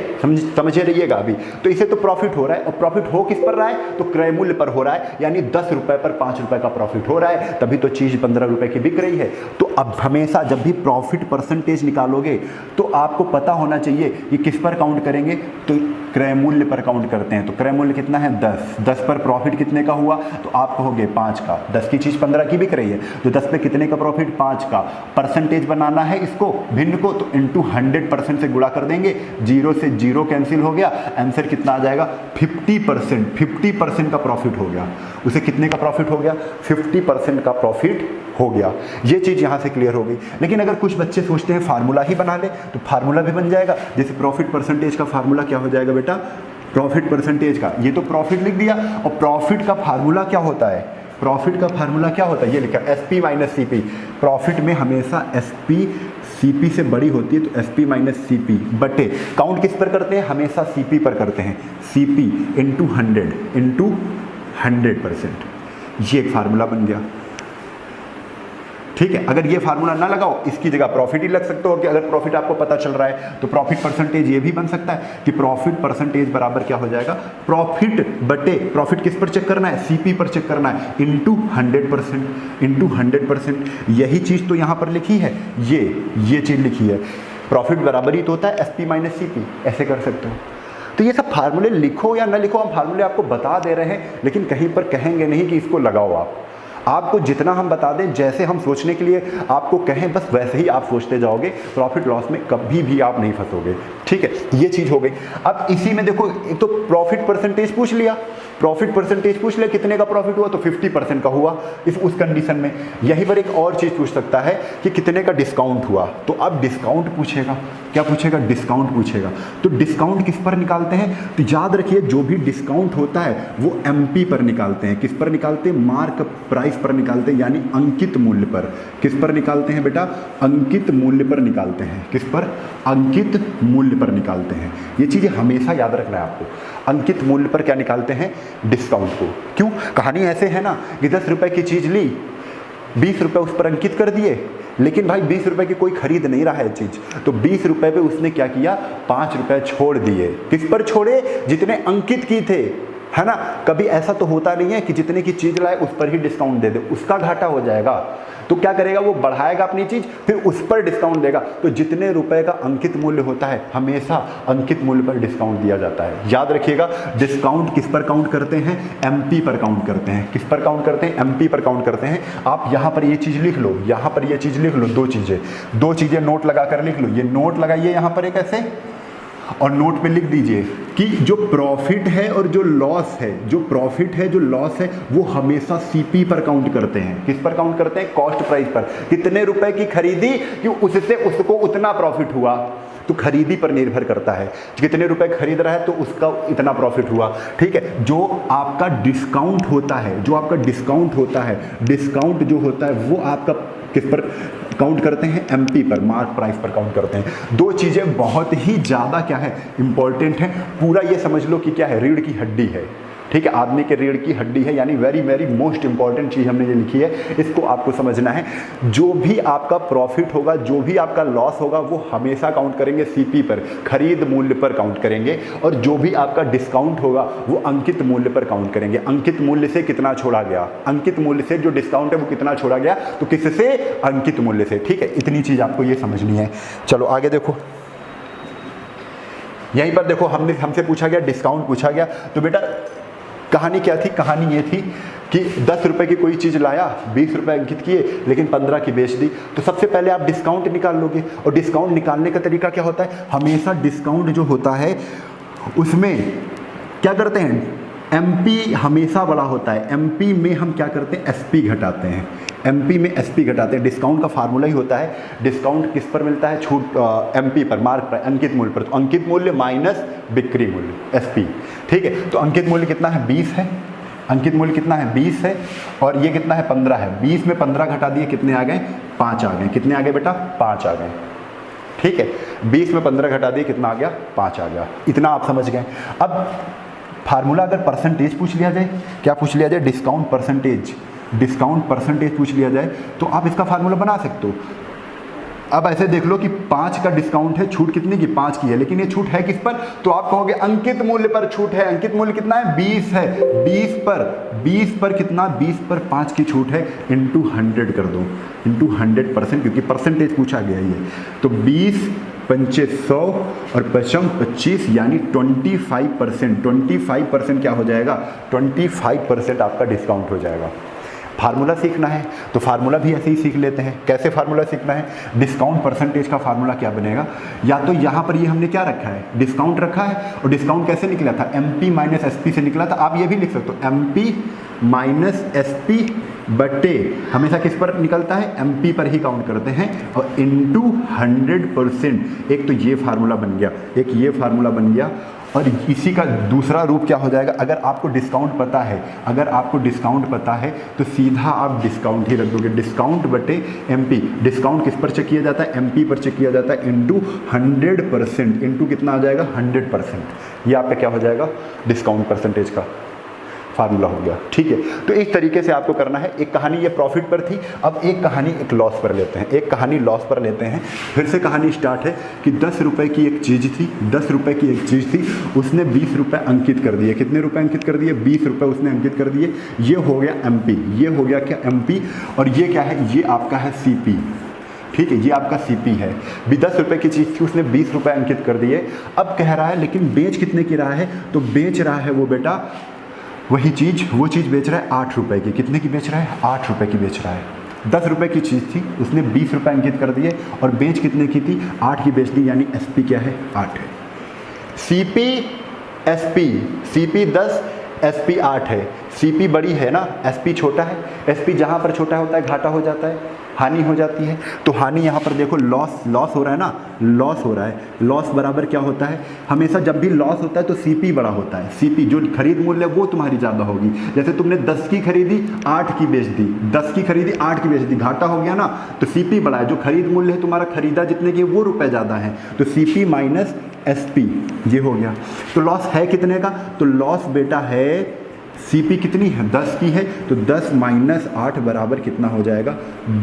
समझे रहिएगा अभी। तो इसे तो प्रॉफिट हो रहा है, और प्रॉफिट हो किस पर रहा है, तो क्रय मूल्य पर हो रहा है, यानी 10 रुपए पर 5 रुपए का प्रॉफिट हो रहा है, तभी तो चीज़ 15 रुपए की बिक रही है। तो अब हमेशा जब भी प्रॉफिट परसेंटेज निकालोगे तो आपको पता होना चाहिए कि किस पर काउंट करेंगे, तो क्रय मूल्य पर काउंट करते हैं। तो क्रय मूल्य कितना है 10, 10 पर प्रॉफिट कितने का हुआ, तो आप कहोगे 5 का। 10 की चीज़ 15 की बिक रही है, तो 10 पे कितने का प्रॉफिट, 5 का। परसेंटेज बनाना है इसको भिन्न को, तो इंटू 100% से गुणा कर देंगे, 0 से 0 कैंसिल हो गया, आंसर कितना आ जाएगा 50%। 50% का प्रॉफिट हो गया, उसे कितने का प्रॉफिट हो गया, 50% का प्रॉफिट हो गया। ये चीज़ यहाँ से क्लियर हो गई। लेकिन अगर कुछ बच्चे सोचते हैं फार्मूला ही बना ले, तो फार्मूला भी बन जाएगा। जैसे प्रॉफिट परसेंटेज का फार्मूला क्या हो जाएगा बेटा, प्रॉफिट परसेंटेज का, ये तो प्रॉफिट लिख दिया, और प्रॉफिट का फार्मूला क्या होता है, प्रॉफिट का फार्मूला क्या होता है, ये लिखा SP माइनस CP। प्रॉफिट में हमेशा SP CP से बड़ी होती है, तो SP माइनस CP बटे काउंट किस पर करते हैं, हमेशा CP पर करते हैं, CP इंटू 100%। ये एक फार्मूला बन गया। ठीक है, अगर ये फार्मूला ना लगाओ, इसकी जगह प्रॉफिट ही लग सकते हो कि अगर प्रॉफिट आपको पता चल रहा है, तो प्रॉफिट परसेंटेज ये भी बन सकता है कि प्रॉफिट परसेंटेज बराबर क्या हो जाएगा, प्रॉफिट बटे प्रॉफिट किस पर चेक करना है, CP पर चेक करना है, इंटू 100%। यही चीज़ तो यहाँ पर लिखी है, ये चीज़ लिखी है। प्रॉफिट बराबर ही तो होता है SP माइनस CP, ऐसे कर सकते हो। तो ये सब फार्मूले लिखो या ना लिखो, हम फार्मूले आपको बता दे रहे हैं, लेकिन कहीं पर कहेंगे नहीं कि इसको लगाओ। आपको जितना हम बता दें, जैसे हम सोचने के लिए आपको कहें, बस वैसे ही आप सोचते जाओगे, प्रॉफिट लॉस में कभी भी आप नहीं फंसोगे। ठीक है, ये चीज़ हो गई। अब इसी में देखो, एक तो प्रॉफिट परसेंटेज पूछ लिया, प्रॉफिट परसेंटेज पूछ लिया, कितने का प्रॉफिट हुआ, तो 50% का हुआ उस कंडीशन में। यहीं पर एक और चीज़ पूछ सकता है कि कितने का डिस्काउंट हुआ, तो अब डिस्काउंट पूछेगा, क्या पूछेगा, डिस्काउंट पूछेगा। तो डिस्काउंट किस पर निकालते हैं, तो याद रखिए जो भी डिस्काउंट होता है वो MP पर निकालते हैं। किस पर निकालते हैं, मार्क प्राइस पर निकालते हैं, यानी अंकित मूल्य पर। किस पर निकालते हैं बेटा, अंकित मूल्य पर निकालते हैं। किस पर, अंकित मूल्य पर निकालते हैं। ये चीज़ें हमेशा याद रखना है आपको। अंकित मूल्य पर क्या निकालते हैं, डिस्काउंट को। क्यों, कहानी ऐसे है ना कि 10 रुपए की चीज़ ली, 20 रुपए उस पर अंकित कर दिए, लेकिन भाई 20 रुपए की कोई खरीद नहीं रहा है चीज़, तो 20 रुपए पे उसने क्या किया, 5 रुपए छोड़ दिए। किस पर छोड़े, जितने अंकित की थे, है ना। कभी ऐसा तो होता नहीं है कि जितने की चीज़ लाए उस पर ही डिस्काउंट दे दे, उसका घाटा हो जाएगा। तो क्या करेगा, वो बढ़ाएगा अपनी चीज़, फिर उस पर डिस्काउंट देगा। तो जितने रुपए का अंकित मूल्य होता है, हमेशा अंकित मूल्य पर डिस्काउंट दिया जाता है। याद रखिएगा, डिस्काउंट किस पर काउंट करते हैं, MP पर काउंट करते हैं। किस पर काउंट करते हैं, MP पर काउंट करते हैं। आप यहाँ पर ये चीज़ लिख लो, यहाँ पर ये चीज़ लिख लो, दो चीज़ें नोट लगा कर लिख लो। ये नोट लगाइए यहाँ पर एक ऐसे, और नोट पे लिख दीजिए कि जो प्रॉफिट है और जो लॉस है, जो प्रॉफिट है जो लॉस है, वो हमेशा CP पर काउंट करते हैं। किस पर काउंट करते हैं, कॉस्ट प्राइस पर। कितने रुपए की खरीदी कि उससे उसको उतना प्रॉफिट हुआ, तो खरीदी पर निर्भर करता है, कितने रुपए खरीद रहा है तो उसका इतना प्रॉफिट हुआ। ठीक है, जो आपका डिस्काउंट होता है, जो आपका डिस्काउंट होता है, डिस्काउंट जो होता है वो आपका किस पर काउंट करते हैं, MP पर, मार्क प्राइस पर काउंट करते हैं। दो चीज़ें बहुत ही ज़्यादा क्या है, इंपॉर्टेंट है। पूरा ये समझ लो कि क्या है, रीढ़ की हड्डी है। ठीक है, आदमी के रीढ़ की हड्डी है, यानी वेरी वेरी मोस्ट इंपॉर्टेंट चीज़ हमने ये लिखी है, इसको आपको समझना है। जो भी आपका प्रॉफिट होगा, जो भी आपका लॉस होगा, वो हमेशा काउंट करेंगे CP पर, खरीद मूल्य पर काउंट करेंगे। और जो भी आपका डिस्काउंट होगा वो अंकित मूल्य पर काउंट करेंगे। अंकित मूल्य से कितना छोड़ा गया, अंकित मूल्य से जो डिस्काउंट है वो कितना छोड़ा गया, तो किससे, अंकित मूल्य से। ठीक है, इतनी चीज़ आपको ये समझनी है। चलो आगे देखो, यहीं पर देखो, हमसे पूछा गया, डिस्काउंट पूछा गया। तो बेटा कहानी क्या थी, कहानी ये थी कि 10 रुपए की कोई चीज़ लाया, 20 रुपए अंकित किए, लेकिन 15 की बेच दी। तो सबसे पहले आप डिस्काउंट निकाल लोगे, और डिस्काउंट निकालने का तरीका क्या होता है, हमेशा डिस्काउंट जो होता है उसमें क्या करते हैं, MP हमेशा बड़ा होता है। MP में हम क्या करते हैं, SP घटाते हैं। MP में SP घटाते हैं। डिस्काउंट का फार्मूला ही होता है, डिस्काउंट किस पर मिलता है, छूट, MP पर, मार्क पर, अंकित मूल्य पर। तो अंकित मूल्य माइनस बिक्री मूल्य, SP। ठीक है, तो अंकित मूल्य कितना है, 20 है। अंकित मूल्य कितना है, 20 है, और ये कितना है, 15 है। 20 में 15 घटा दिए, कितने आ गए, 5 आ गए। कितने आ गए बेटा, 5 आ गए। ठीक है, 20 में 15 घटा दिए, कितना आ गया, 5 आ गया। इतना आप समझ गए। अब फार्मूला अगर परसेंटेज पूछ लिया जाए, क्या पूछ लिया जाए, डिस्काउंट परसेंटेज, डिस्काउंट परसेंटेज पूछ लिया जाए, तो आप इसका फार्मूला बना सकते हो। अब ऐसे देख लो कि 5 का डिस्काउंट है, छूट कितनी की, 5 की है, लेकिन ये छूट है किस पर, तो आप कहोगे अंकित मूल्य पर छूट है। अंकित मूल्य कितना है, 20 है। 20 पर कितना, 20 पर 5 की छूट है, इंटू 100 कर दो, इंटू 100%, क्योंकि परसेंटेज पूछा गया ये। तो 20 100 और 25 यानी 25%। 25% क्या हो जाएगा, 25% आपका डिस्काउंट हो जाएगा। फार्मूला सीखना है तो फार्मूला भी ऐसे ही सीख लेते हैं। कैसे फार्मूला सीखना है, डिस्काउंट परसेंटेज का फार्मूला क्या बनेगा, या तो यहाँ पर ये हमने क्या रखा है, डिस्काउंट रखा है, और डिस्काउंट कैसे निकला था, MP माइनस SP से निकला था। आप ये भी लिख सकते हो MP माइनस SP बटे हमेशा किस पर निकलता है, MP पर ही काउंट करते हैं, और इंटू 100%। एक तो ये फार्मूला बन गया, एक ये फार्मूला बन गया, और इसी का दूसरा रूप क्या हो जाएगा, अगर आपको डिस्काउंट पता है, अगर आपको डिस्काउंट पता है तो सीधा आप डिस्काउंट ही रख दोगे, डिस्काउंट बटे MP। डिस्काउंट किस पर चेक किया जाता है, MP पर चेक किया जाता है, इंटू 100%। इंटू कितना आ जाएगा, 100%। ये आपका क्या हो जाएगा, डिस्काउंट परसेंटेज का फार्मूला हो गया। ठीक है, तो इस तरीके से आपको करना है। एक कहानी ये प्रॉफिट पर थी, अब एक कहानी एक लॉस पर लेते हैं, एक कहानी लॉस पर लेते हैं। फिर से कहानी स्टार्ट है कि 10 रुपये की एक चीज़ थी, 10 रुपये की एक चीज़ थी, उसने 20 रुपये अंकित कर दिए। कितने रुपए अंकित कर दिए, 20 रुपये उसने अंकित कर दिए। ये हो गया MP, ये हो गया क्या MP, और ये क्या है, ये आपका है CP। ठीक है, ये आपका CP है। भी 10 रुपये की चीज़ थी, उसने 20 रुपये अंकित कर दिए। अब कह रहा है लेकिन बेच कितने की रहा है, तो बेच रहा है वो बेटा वही चीज़, वो चीज़ बेच रहा है 8 रुपये की। कितने की बेच रहा है, 8 रुपये की बेच रहा है। 10 रुपये की चीज़ थी, उसने 20 रुपये अंकित कर दिए, और बेच कितने की थी, 8 की बेच दी, यानी SP क्या है, 8 है। CP SP, CP 10 SP 8 है। CP बड़ी है ना, SP छोटा है। SP जहाँ पर छोटा होता है घाटा हो जाता है, हानि हो जाती है। तो हानि यहाँ पर देखो, लॉस हो रहा है ना, लॉस हो रहा है। लॉस बराबर क्या होता है, हमेशा जब भी लॉस होता है तो CP बड़ा होता है। CP जो खरीद मूल्य है वो तुम्हारी ज़्यादा होगी। जैसे तुमने 10 की खरीदी, 8 की बेच दी, 10 की खरीदी 8 की बेच दी, घाटा हो गया ना, तो CP बड़ा है। जो खरीद मूल्य है तुम्हारा, खरीदा जितने की वो रुपए ज़्यादा है, तो CP माइनस SP ये हो गया। तो लॉस है कितने का, तो लॉस बेटा है CP कितनी है, 10 की है, तो 10 माइनस 8 बराबर कितना हो जाएगा,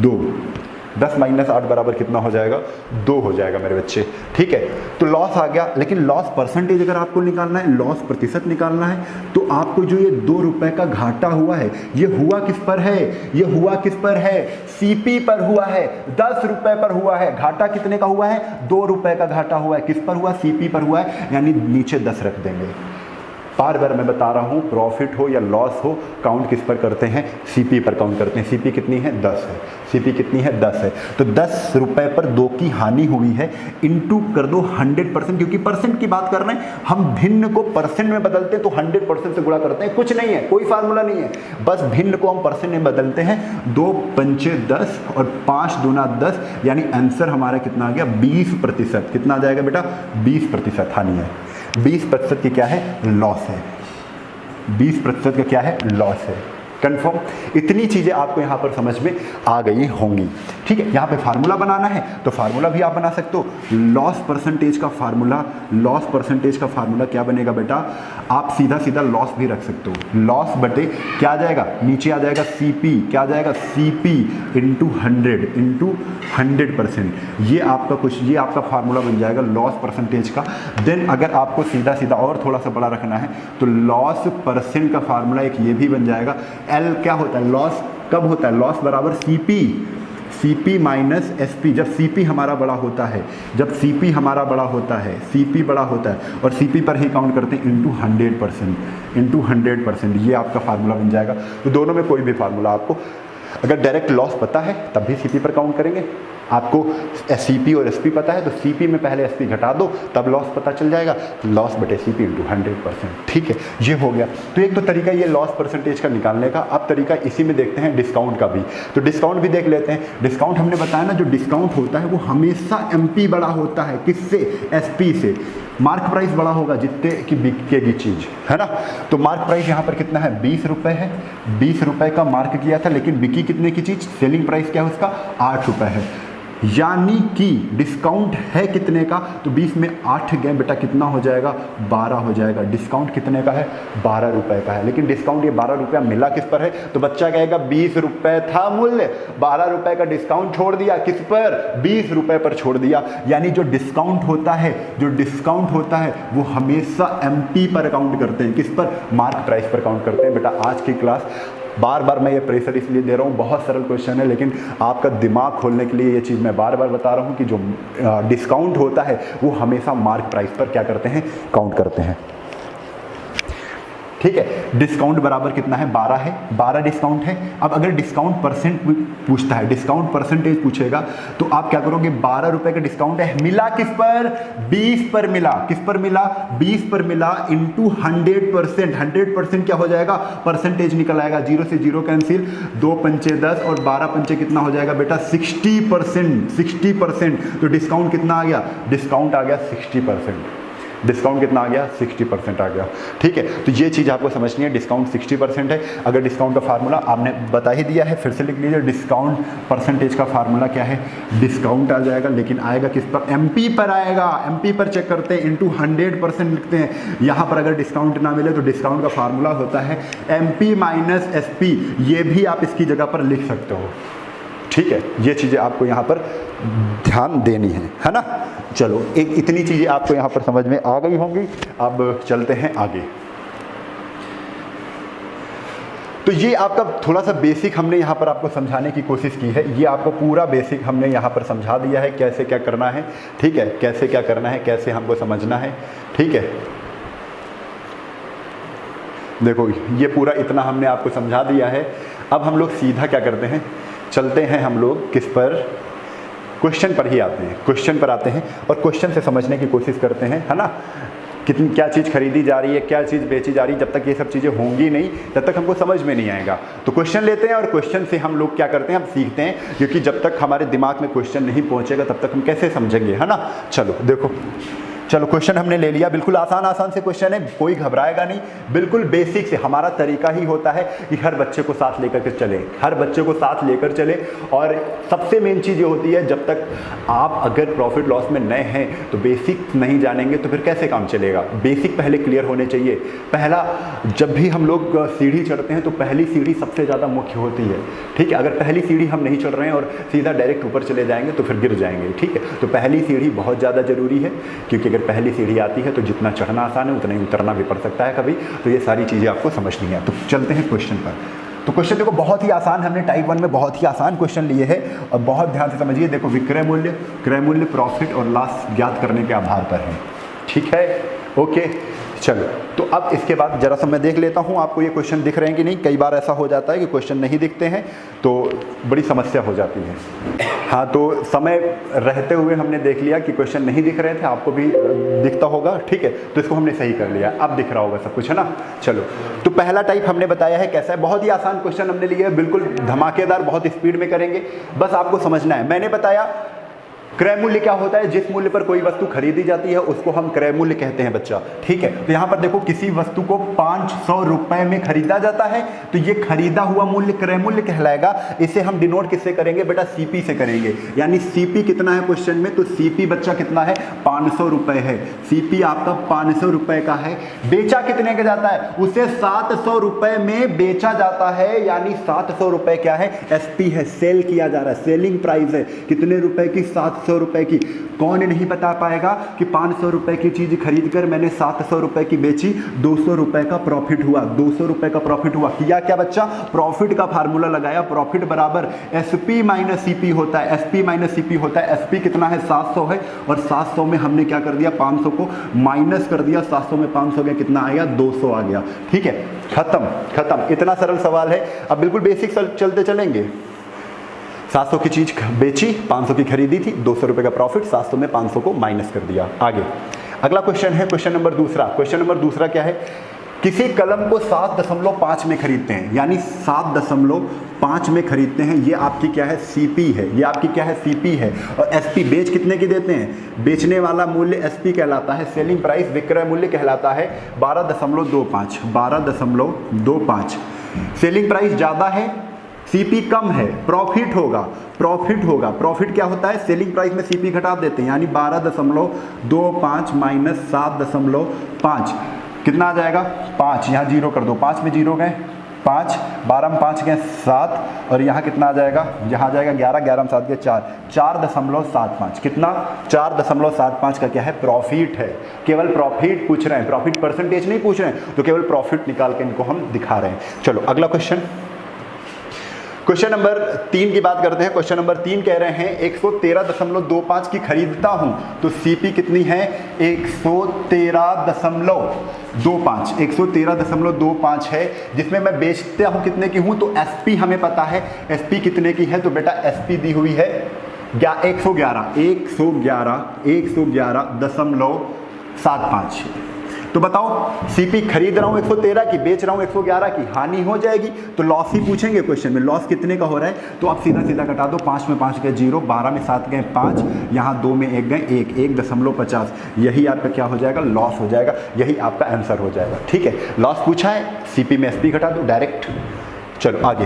2। 10 माइनस 8 बराबर कितना हो जाएगा, 2 हो जाएगा मेरे बच्चे। ठीक है, तो लॉस आ गया। लेकिन लॉस परसेंटेज अगर आपको निकालना है, लॉस प्रतिशत निकालना है, तो आपको जो ये 2 रुपए का घाटा हुआ है, ये हुआ किस पर है, ये हुआ किस पर है, CP पर हुआ है। 10 रुपए पर हुआ है, घाटा कितने का हुआ है, 2 रुपए का घाटा हुआ है। किस पर हुआ, CP पर हुआ है, यानी नीचे 10 रख देंगे। बार बार मैं बता रहा हूँ, प्रॉफिट हो या लॉस हो, काउंट किस पर करते हैं, CP पर काउंट करते हैं। CP कितनी है, 10 है। CP कितनी है, 10 है। तो 10 रुपए पर 2 की हानि हुई है, इंटू कर दो 100%, क्योंकि परसेंट की बात कर रहे हैं हम। भिन्न को परसेंट में बदलते हैं तो 100% से गुणा करते हैं। कुछ नहीं है, कोई फार्मूला नहीं है, बस भिन्न को हम परसेंट में बदलते हैं। 2 पंचे 10 और 5 दूना 10, यानी आंसर हमारा कितना आ गया, 20%। कितना आ जाएगा बेटा, 20% हानि है। 20% की क्या है, लॉस है। 20% का क्या है, लॉस है। कंफर्म, इतनी चीज़ें आपको यहाँ पर समझ में आ गई होंगी। ठीक है, यहाँ पे फार्मूला बनाना है तो फार्मूला भी आप बना सकते हो। लॉस परसेंटेज का फार्मूला, लॉस परसेंटेज का फार्मूला क्या बनेगा बेटा, आप सीधा सीधा लॉस भी रख सकते हो। लॉस बटे क्या आ जाएगा, नीचे आ जाएगा CP, क्या आ जाएगा, CP इंटू 100%। ये आपका कुछ, ये आपका फार्मूला बन जाएगा लॉस परसेंटेज का। देन अगर आपको सीधा सीधा और थोड़ा सा बड़ा रखना है तो लॉस परसेंट का फार्मूला एक ये भी बन जाएगा। L क्या होता है, लॉस कब होता है, लॉस बराबर CP माइनस SP। जब CP हमारा बड़ा होता है, जब CP हमारा बड़ा होता है, CP बड़ा होता है और CP पर ही काउंट करते हैं, इंटू 100%। ये आपका फार्मूला बन जाएगा। तो दोनों में कोई भी फार्मूला आपको, अगर डायरेक्ट लॉस पता है तब भी CP पर काउंट करेंगे। आपको CP और SP पता है तो CP में पहले SP घटा दो, तब लॉस पता चल जाएगा। लॉस बटे CP इंटू 100%। ठीक है, ये हो गया। तो एक तो तरीका ये लॉस परसेंटेज का निकालने का। अब तरीका इसी में देखते हैं डिस्काउंट का भी। तो डिस्काउंट भी देख लेते हैं। डिस्काउंट हमने बताया ना, जो डिस्काउंट होता है वो हमेशा MP बड़ा होता है। किससे, SP से। मार्क प्राइस बड़ा होगा जितने की बिकेगी चीज़, है ना। तो मार्क प्राइस यहाँ पर कितना है, 20 रुपये है। 20 रुपये का मार्क किया था, लेकिन बिकी कितने की चीज़, सेलिंग प्राइस क्या है उसका, 8 रुपये है। यानी कि डिस्काउंट है कितने का, तो 20 में 8 गए बेटा, कितना हो जाएगा, 12 हो जाएगा। डिस्काउंट कितने का है, 12 रुपये का है। लेकिन डिस्काउंट ये 12 रुपया मिला किस पर है, तो बच्चा कहेगा 20 रुपये था मूल्य, 12 रुपये का डिस्काउंट छोड़ दिया, किस पर, 20 रुपये पर छोड़ दिया। यानी जो डिस्काउंट होता है, जो डिस्काउंट होता है वो हमेशा MP पर काउंट करते हैं। किस पर, मार्क प्राइस पर काउंट करते हैं। बेटा आज की क्लास बार बार मैं ये प्रेशर इसलिए दे रहा हूँ, बहुत सरल क्वेश्चन है, लेकिन आपका दिमाग खोलने के लिए ये चीज़ मैं बार बार बता रहा हूँ कि जो डिस्काउंट होता है वो हमेशा मार्क प्राइस पर क्या करते हैं, काउंट करते हैं। ठीक है, डिस्काउंट बराबर कितना है, 12 है, 12 डिस्काउंट है। अब अगर डिस्काउंट परसेंट पूछता है, डिस्काउंट परसेंटेज पूछेगा, तो आप क्या करोगे, 12 रुपए का डिस्काउंट है, मिला किस पर, 20 पर मिला, किस पर मिला, 20 पर मिला, इंटू 100%, 100% क्या हो जाएगा, परसेंटेज निकल आएगा, 0 से 0 कैंसिल, 2 पंचे 10 और 12 पंचे कितना हो जाएगा बेटा, 60%, 60%। तो डिस्काउंट कितना आ गया, डिस्काउंट आ गया 60%, डिस्काउंट कितना आ गया, 60% आ गया। ठीक है, तो ये चीज़ आपको समझनी है, डिस्काउंट 60% है। अगर डिस्काउंट का फार्मूला आपने बता ही दिया है, फिर से लिख लीजिए, डिस्काउंट परसेंटेज का फार्मूला क्या है, डिस्काउंट आ जाएगा, लेकिन आएगा किस पर, एमपी पर आएगा, एमपी पर चेक करते हैं, इंटू 100% लिखते हैं। यहाँ पर अगर डिस्काउंट ना मिले तो डिस्काउंट का फार्मूला होता है एमपी माइनस एसपी, ये भी आप इसकी जगह पर लिख सकते हो। ठीक है, ये चीज़ें आपको यहाँ पर ध्यान देनी है ना। चलो, एक इतनी चीज़ें आपको यहाँ पर समझ में आ गई होंगी। अब चलते हैं आगे। तो ये आपका थोड़ा सा बेसिक हमने यहाँ पर आपको समझाने की कोशिश की है, ये आपको पूरा बेसिक हमने यहाँ पर समझा दिया है, कैसे क्या करना है। ठीक है, कैसे क्या करना है, कैसे हमको समझना है। ठीक है, देखो ये पूरा इतना हमने आपको समझा दिया है। अब हम लोग सीधा क्या करते हैं, चलते हैं हम लोग किस पर, क्वेश्चन पर ही आते हैं, क्वेश्चन पर आते हैं और क्वेश्चन से समझने की कोशिश करते हैं, है ना। कितनी क्या चीज़ खरीदी जा रही है, क्या चीज़ बेची जा रही है, जब तक ये सब चीज़ें होंगी नहीं तब तक हमको समझ में नहीं आएगा। तो क्वेश्चन लेते हैं और क्वेश्चन से हम लोग क्या करते हैं, हम सीखते हैं, क्योंकि जब तक हमारे दिमाग में क्वेश्चन नहीं पहुँचेगा तब तक हम कैसे समझेंगे, है ना। चलो देखो, चलो क्वेश्चन हमने ले लिया, बिल्कुल आसान आसान से क्वेश्चन है, कोई घबराएगा नहीं, बिल्कुल बेसिक से। हमारा तरीका ही होता है कि हर बच्चे को साथ लेकर के चले, हर बच्चे को साथ लेकर चले। और सबसे मेन चीज़ ये होती है, जब तक आप अगर प्रॉफिट लॉस में नए हैं तो बेसिक नहीं जानेंगे तो फिर कैसे काम चलेगा। बेसिक पहले क्लियर होने चाहिए। पहला, जब भी हम लोग सीढ़ी चढ़ते हैं तो पहली सीढ़ी सबसे ज़्यादा मुख्य होती है। ठीक है, अगर पहली सीढ़ी हम नहीं चढ़ रहे हैं और सीधा डायरेक्ट ऊपर चले जाएंगे तो फिर गिर जाएंगे। ठीक है, तो पहली सीढ़ी बहुत ज़्यादा ज़रूरी है, क्योंकि अगर पहली सीढ़ी आती है तो जितना चढ़ना आसान है उतना ही उतरना भी पड़ सकता है कभी। तो ये सारी चीज़ें आपको समझनी है। तो चलते हैं क्वेश्चन पर। तो क्वेश्चन देखो बहुत ही आसान, हमने टाइप 1 में बहुत ही आसान क्वेश्चन लिए हैं और बहुत ध्यान से समझिए। देखो, विक्रय मूल्य, क्रय मूल्य, प्रॉफिट और लॉस ज्ञात करने के आधार पर है। ठीक है, ओके। चलो, तो अब इसके बाद जरा सा मैं देख लेता हूँ आपको ये क्वेश्चन दिख रहे हैं कि नहीं। कई बार ऐसा हो जाता है कि क्वेश्चन नहीं दिखते हैं तो बड़ी समस्या हो जाती है। हाँ, तो समय रहते हुए हमने देख लिया कि क्वेश्चन नहीं दिख रहे थे, आपको भी दिखता होगा। ठीक है, तो इसको हमने सही कर लिया, अब दिख रहा होगा सब कुछ, है ना। चलो, तो पहला टाइप हमने बताया है कैसा है, बहुत ही आसान क्वेश्चन हमने लिया है, बिल्कुल धमाकेदार, बहुत स्पीड में करेंगे, बस आपको समझना है। मैंने बताया क्रय मूल्य क्या होता है, जिस मूल्य पर कोई वस्तु खरीदी जाती है उसको हम क्रय मूल्य कहते हैं बच्चा। ठीक है, तो यहाँ पर देखो, किसी वस्तु को 500 रुपए में खरीदा जाता है तो ये खरीदा हुआ मूल्य क्रय मूल्य कहलाएगा। इसे हम डिनोट किससे करेंगे बेटा, सीपी से करेंगे। यानी सीपी कितना है क्वेश्चन में, तो सीपी बच्चा कितना है, 500 रुपए है। सीपी आपका 500 रुपए का है। बेचा कितने का जाता है, उसे 700 रुपए में बेचा जाता है। यानी 700 रुपए क्या है, एसपी है, सेल किया जा रहा है, सेलिंग प्राइस है। कितने रुपए की, 700 रुपए की। कौन नहीं बता पाएगा कि 500 रुपए की चीज खरीद कर मैंने 700 रुपए की बेची, 200 रुपए का प्रॉफिट हुआ, 200 रुपए का प्रॉफिट हुआ। किया क्या बच्चा, प्रॉफिट का फार्मूला लगाया। प्रॉफिट बराबर एसपी माइनस सीपी होता है, एसपी माइनस सीपी होता है। एसपी कितना है, 700 है, और 700 में हमने क्या कर दिया, 500 को माइनस कर दिया। 700 में 500 गया, कितना आया, 200 आ गया। ठीक है, खत्म खत्म, इतना सरल सवाल है। अब बिल्कुल बेसिक चलते चलेंगे। 700 की चीज बेची, 500 की खरीदी थी, 200 रुपए का प्रॉफिट, 700 में 500 को माइनस कर दिया। आगे अगला क्वेश्चन है, क्वेश्चन नंबर दूसरा। क्वेश्चन नंबर दूसरा क्या है, किसी कलम को 7.5 में खरीदते हैं, यानी 7.5 में खरीदते हैं। ये आपकी क्या है, सीपी है। ये आपकी क्या है, सीपी है। और एसपी बेच कितने की देते हैं, बेचने वाला मूल्य एसपी कहलाता है। सेलिंग प्राइस विक्रय मूल्य कहलाता है 12.25, 12.25। सेलिंग प्राइस ज़्यादा है, सीपी कम है, प्रॉफिट होगा, प्रॉफिट होगा। प्रॉफिट क्या होता है, सेलिंग प्राइस में सीपी घटा देते हैं, यानी 12.25 माइनस 7.5 कितना आ जाएगा, 5। यहाँ जीरो कर दो, 5 में जीरो गए 5, 12 में 5 गए 7, और यहाँ कितना आ जाएगा, यहाँ आ जाएगा 11, 11 में 7 गए 4, 4.75। कितना, 4.75 का क्या है, प्रॉफिट है। केवल प्रॉफिट पूछ रहे हैं, प्रॉफिट परसेंटेज नहीं पूछ रहे हैं, तो केवल प्रॉफिट निकाल के इनको हम दिखा रहे हैं। चलो अगला क्वेश्चन। क्वेश्चन नंबर 3 की बात करते हैं। क्वेश्चन नंबर 3 कह रहे हैं 113.25 की खरीदता हूं तो सीपी कितनी है? 113.25 है, जिसमें मैं बेचता हूं कितने की हूं, तो एसपी हमें पता है एसपी कितने की है, तो बेटा एसपी दी हुई है 111.75। तो बताओ सीपी खरीद रहा हूं 113 की, बेच रहा हूं 111 की, हानि हो जाएगी तो लॉस ही पूछेंगे क्वेश्चन में। लॉस कितने का हो रहा है तो आप सीधा सीधा कटा दो, 5 में 5 गए 0, 12 में 7 गए 5, यहाँ 2 में 1 गए 1.50, यही आपका क्या हो जाएगा? लॉस हो जाएगा, यही आपका आंसर हो जाएगा। ठीक है, लॉस पूछा है, सीपी में एसपी घटा दो डायरेक्ट। चलो आगे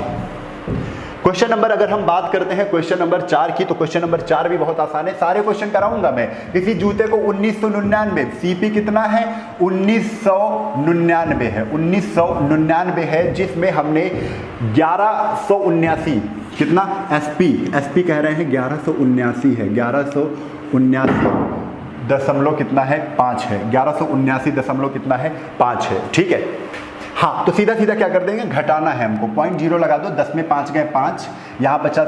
क्वेश्चन नंबर, अगर हम बात करते हैं क्वेश्चन नंबर 4 की, तो क्वेश्चन नंबर 4 भी बहुत आसान है, सारे क्वेश्चन कराऊंगा मैं। किसी जूते को 1999, सीपी कितना है? 1999 है, 1999 है, जिसमें हमने 1179 कितना एसपी कह रहे हैं 1179 है, 1179 दशमलव कितना है? 5 है, 1179 दशमलव कितना है? 5 है। ठीक है, हाँ तो सीधा सीधा क्या कर देंगे? घटाना है हमको, 0.0 लगा दो, 10 में 5 गए 5, यहाँ बचा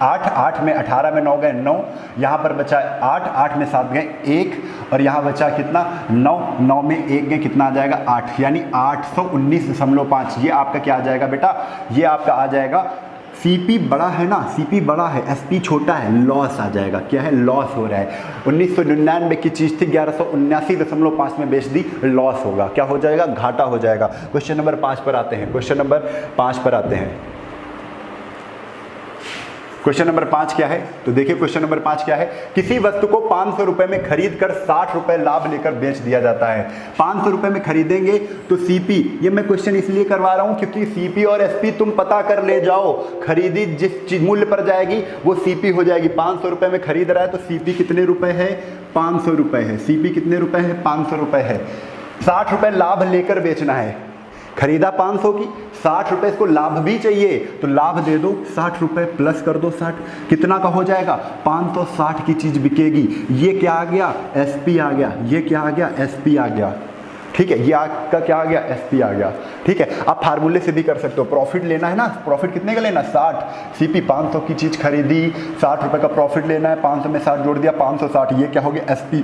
8, 8 में 18 में 9 गए 9, यहाँ पर बचा 8, 8 में 7 गए 1, और यहाँ बचा कितना? 9, 9 में 1 गए कितना आ जाएगा? 8, यानी 819.5। ये आपका क्या आ जाएगा बेटा? ये आपका आ जाएगा, सीपी बड़ा है ना, सीपी बड़ा है, एसपी छोटा है, लॉस आ जाएगा। क्या है? लॉस हो रहा है। 1999 की चीज़ थी, 1179.5 में बेच दी, लॉस होगा। क्या हो जाएगा? घाटा हो जाएगा। क्वेश्चन नंबर 5 पर आते हैं, क्वेश्चन नंबर 5 पर आते हैं। क्वेश्चन नंबर 5 क्या है? तो देखिए क्वेश्चन नंबर 5 क्या है? किसी वस्तु को 500 रुपए में खरीद कर 60 रुपए लाभ लेकर बेच दिया जाता है। 500 रुपए में खरीदेंगे तो सीपी, ये मैं क्वेश्चन इसलिए करवा रहा हूं क्योंकि सीपी और एसपी तुम पता कर ले जाओ, खरीदी जिस मूल्य पर जाएगी वो सीपी हो जाएगी। 500 रुपए में खरीद रहा है तो सीपी कितने रुपए है? 500 रुपए है। सीपी कितने रुपए है? 500 रुपए है। 60 रुपए लाभ लेकर बेचना है, खरीदा 500 की, 60 रुपए इसको लाभ भी चाहिए तो लाभ दे दो, 60 रुपए प्लस कर दो 60, कितना का हो जाएगा? 560 की चीज बिकेगी। ये क्या आ गया? एसपी आ गया। ये क्या आ गया? एसपी आ गया। ठीक है, ये आपका क्या आ गया? एसपी आ गया। ठीक है, आप फार्मूले से भी कर सकते हो। प्रॉफिट लेना है ना, प्रॉफिट कितने का लेना? 60। सीपी 500 की चीज खरीदी, 60 रुपए का प्रॉफिट लेना है, 500 में 60 जोड़ दिया, 560। ये क्या हो गया? एसपी,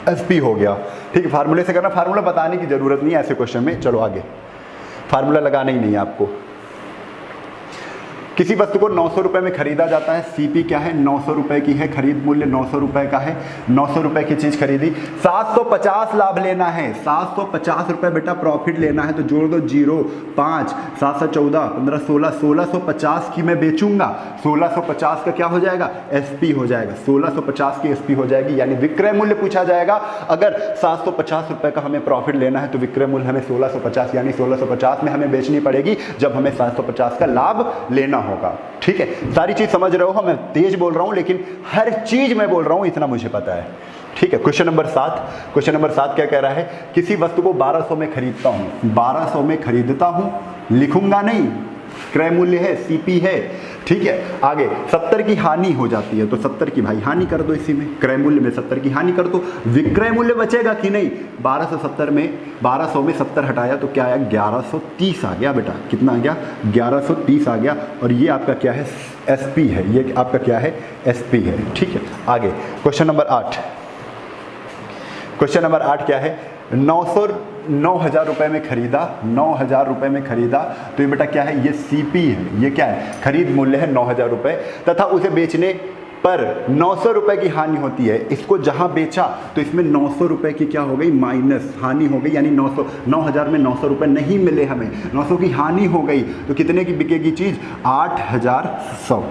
एसपी हो गया। ठीक है, फार्मूले से करना, फार्मूला बताने की जरूरत नहीं है ऐसे क्वेश्चन में। चलो आगे, फार्मूला लगाना ही नहीं है आपको। किसी वस्तु को 900 रुपए में खरीदा जाता है, सीपी क्या है? 900 रुपए की है, खरीद मूल्य 900 रुपए का है, 900 रुपए की चीज खरीदी, 750 लाभ लेना है, 750 रुपए बेटा प्रॉफिट लेना है, तो जोड़ दो 0, 5, 7 7 14 15 16, 1650 की मैं बेचूंगा, 1650 का क्या हो जाएगा? एसपी हो जाएगा, 1650 की एसपी हो जाएगी, यानी विक्रय मूल्य पूछा जाएगा। अगर 750 रुपए का हमें प्रॉफिट लेना है तो विक्रय मूल्य हमें 1650 यानी 1650 में हमें बेचनी पड़ेगी, जब हमें 750 का लाभ लेना होगा। ठीक है, सारी चीज समझ रहे हो? मैं तेज बोल रहा हूं लेकिन हर चीज मैं बोल रहा हूं, इतना मुझे पता है। ठीक है, क्वेश्चन नंबर 7। क्वेश्चन नंबर 7 क्या कह रहा है? किसी वस्तु को 1200 में खरीदता हूं, 1200 में खरीदता हूं, लिखूंगा नहीं, क्रय मूल्य है, सीपी है। ठीक है, आगे 70 की हानि हो जाती है तो 70 की भाई हानि कर दो, इसी में क्रय मूल्य में 70 की हानि कर दो, विक्रय मूल्य बचेगा कि नहीं? 1270 में 1200 में 70 हटाया तो क्या आया? 1130 आ गया बेटा। कितना आ गया? 1130 आ गया। और ये आपका क्या है? एसपी है। ये आपका क्या है? एसपी है। ठीक है, आगे क्वेश्चन नंबर 8। क्वेश्चन नंबर 8 क्या है? 9,000 रुपए में खरीदा, 9,000 रुपए में खरीदा तो ये बेटा क्या है? ये सीपी है। ये क्या है? खरीद मूल्य है 9,000 रुपए, तथा उसे बेचने पर 900 रुपए की हानि होती है। इसको जहां बेचा तो इसमें 900 रुपए की क्या हो गई? माइनस हानि हो गई, यानी 9,000 में 900 रुपए नहीं मिले हमें, 900 की हानि हो गई। तो कितने की बिकेगी चीज? 8,100,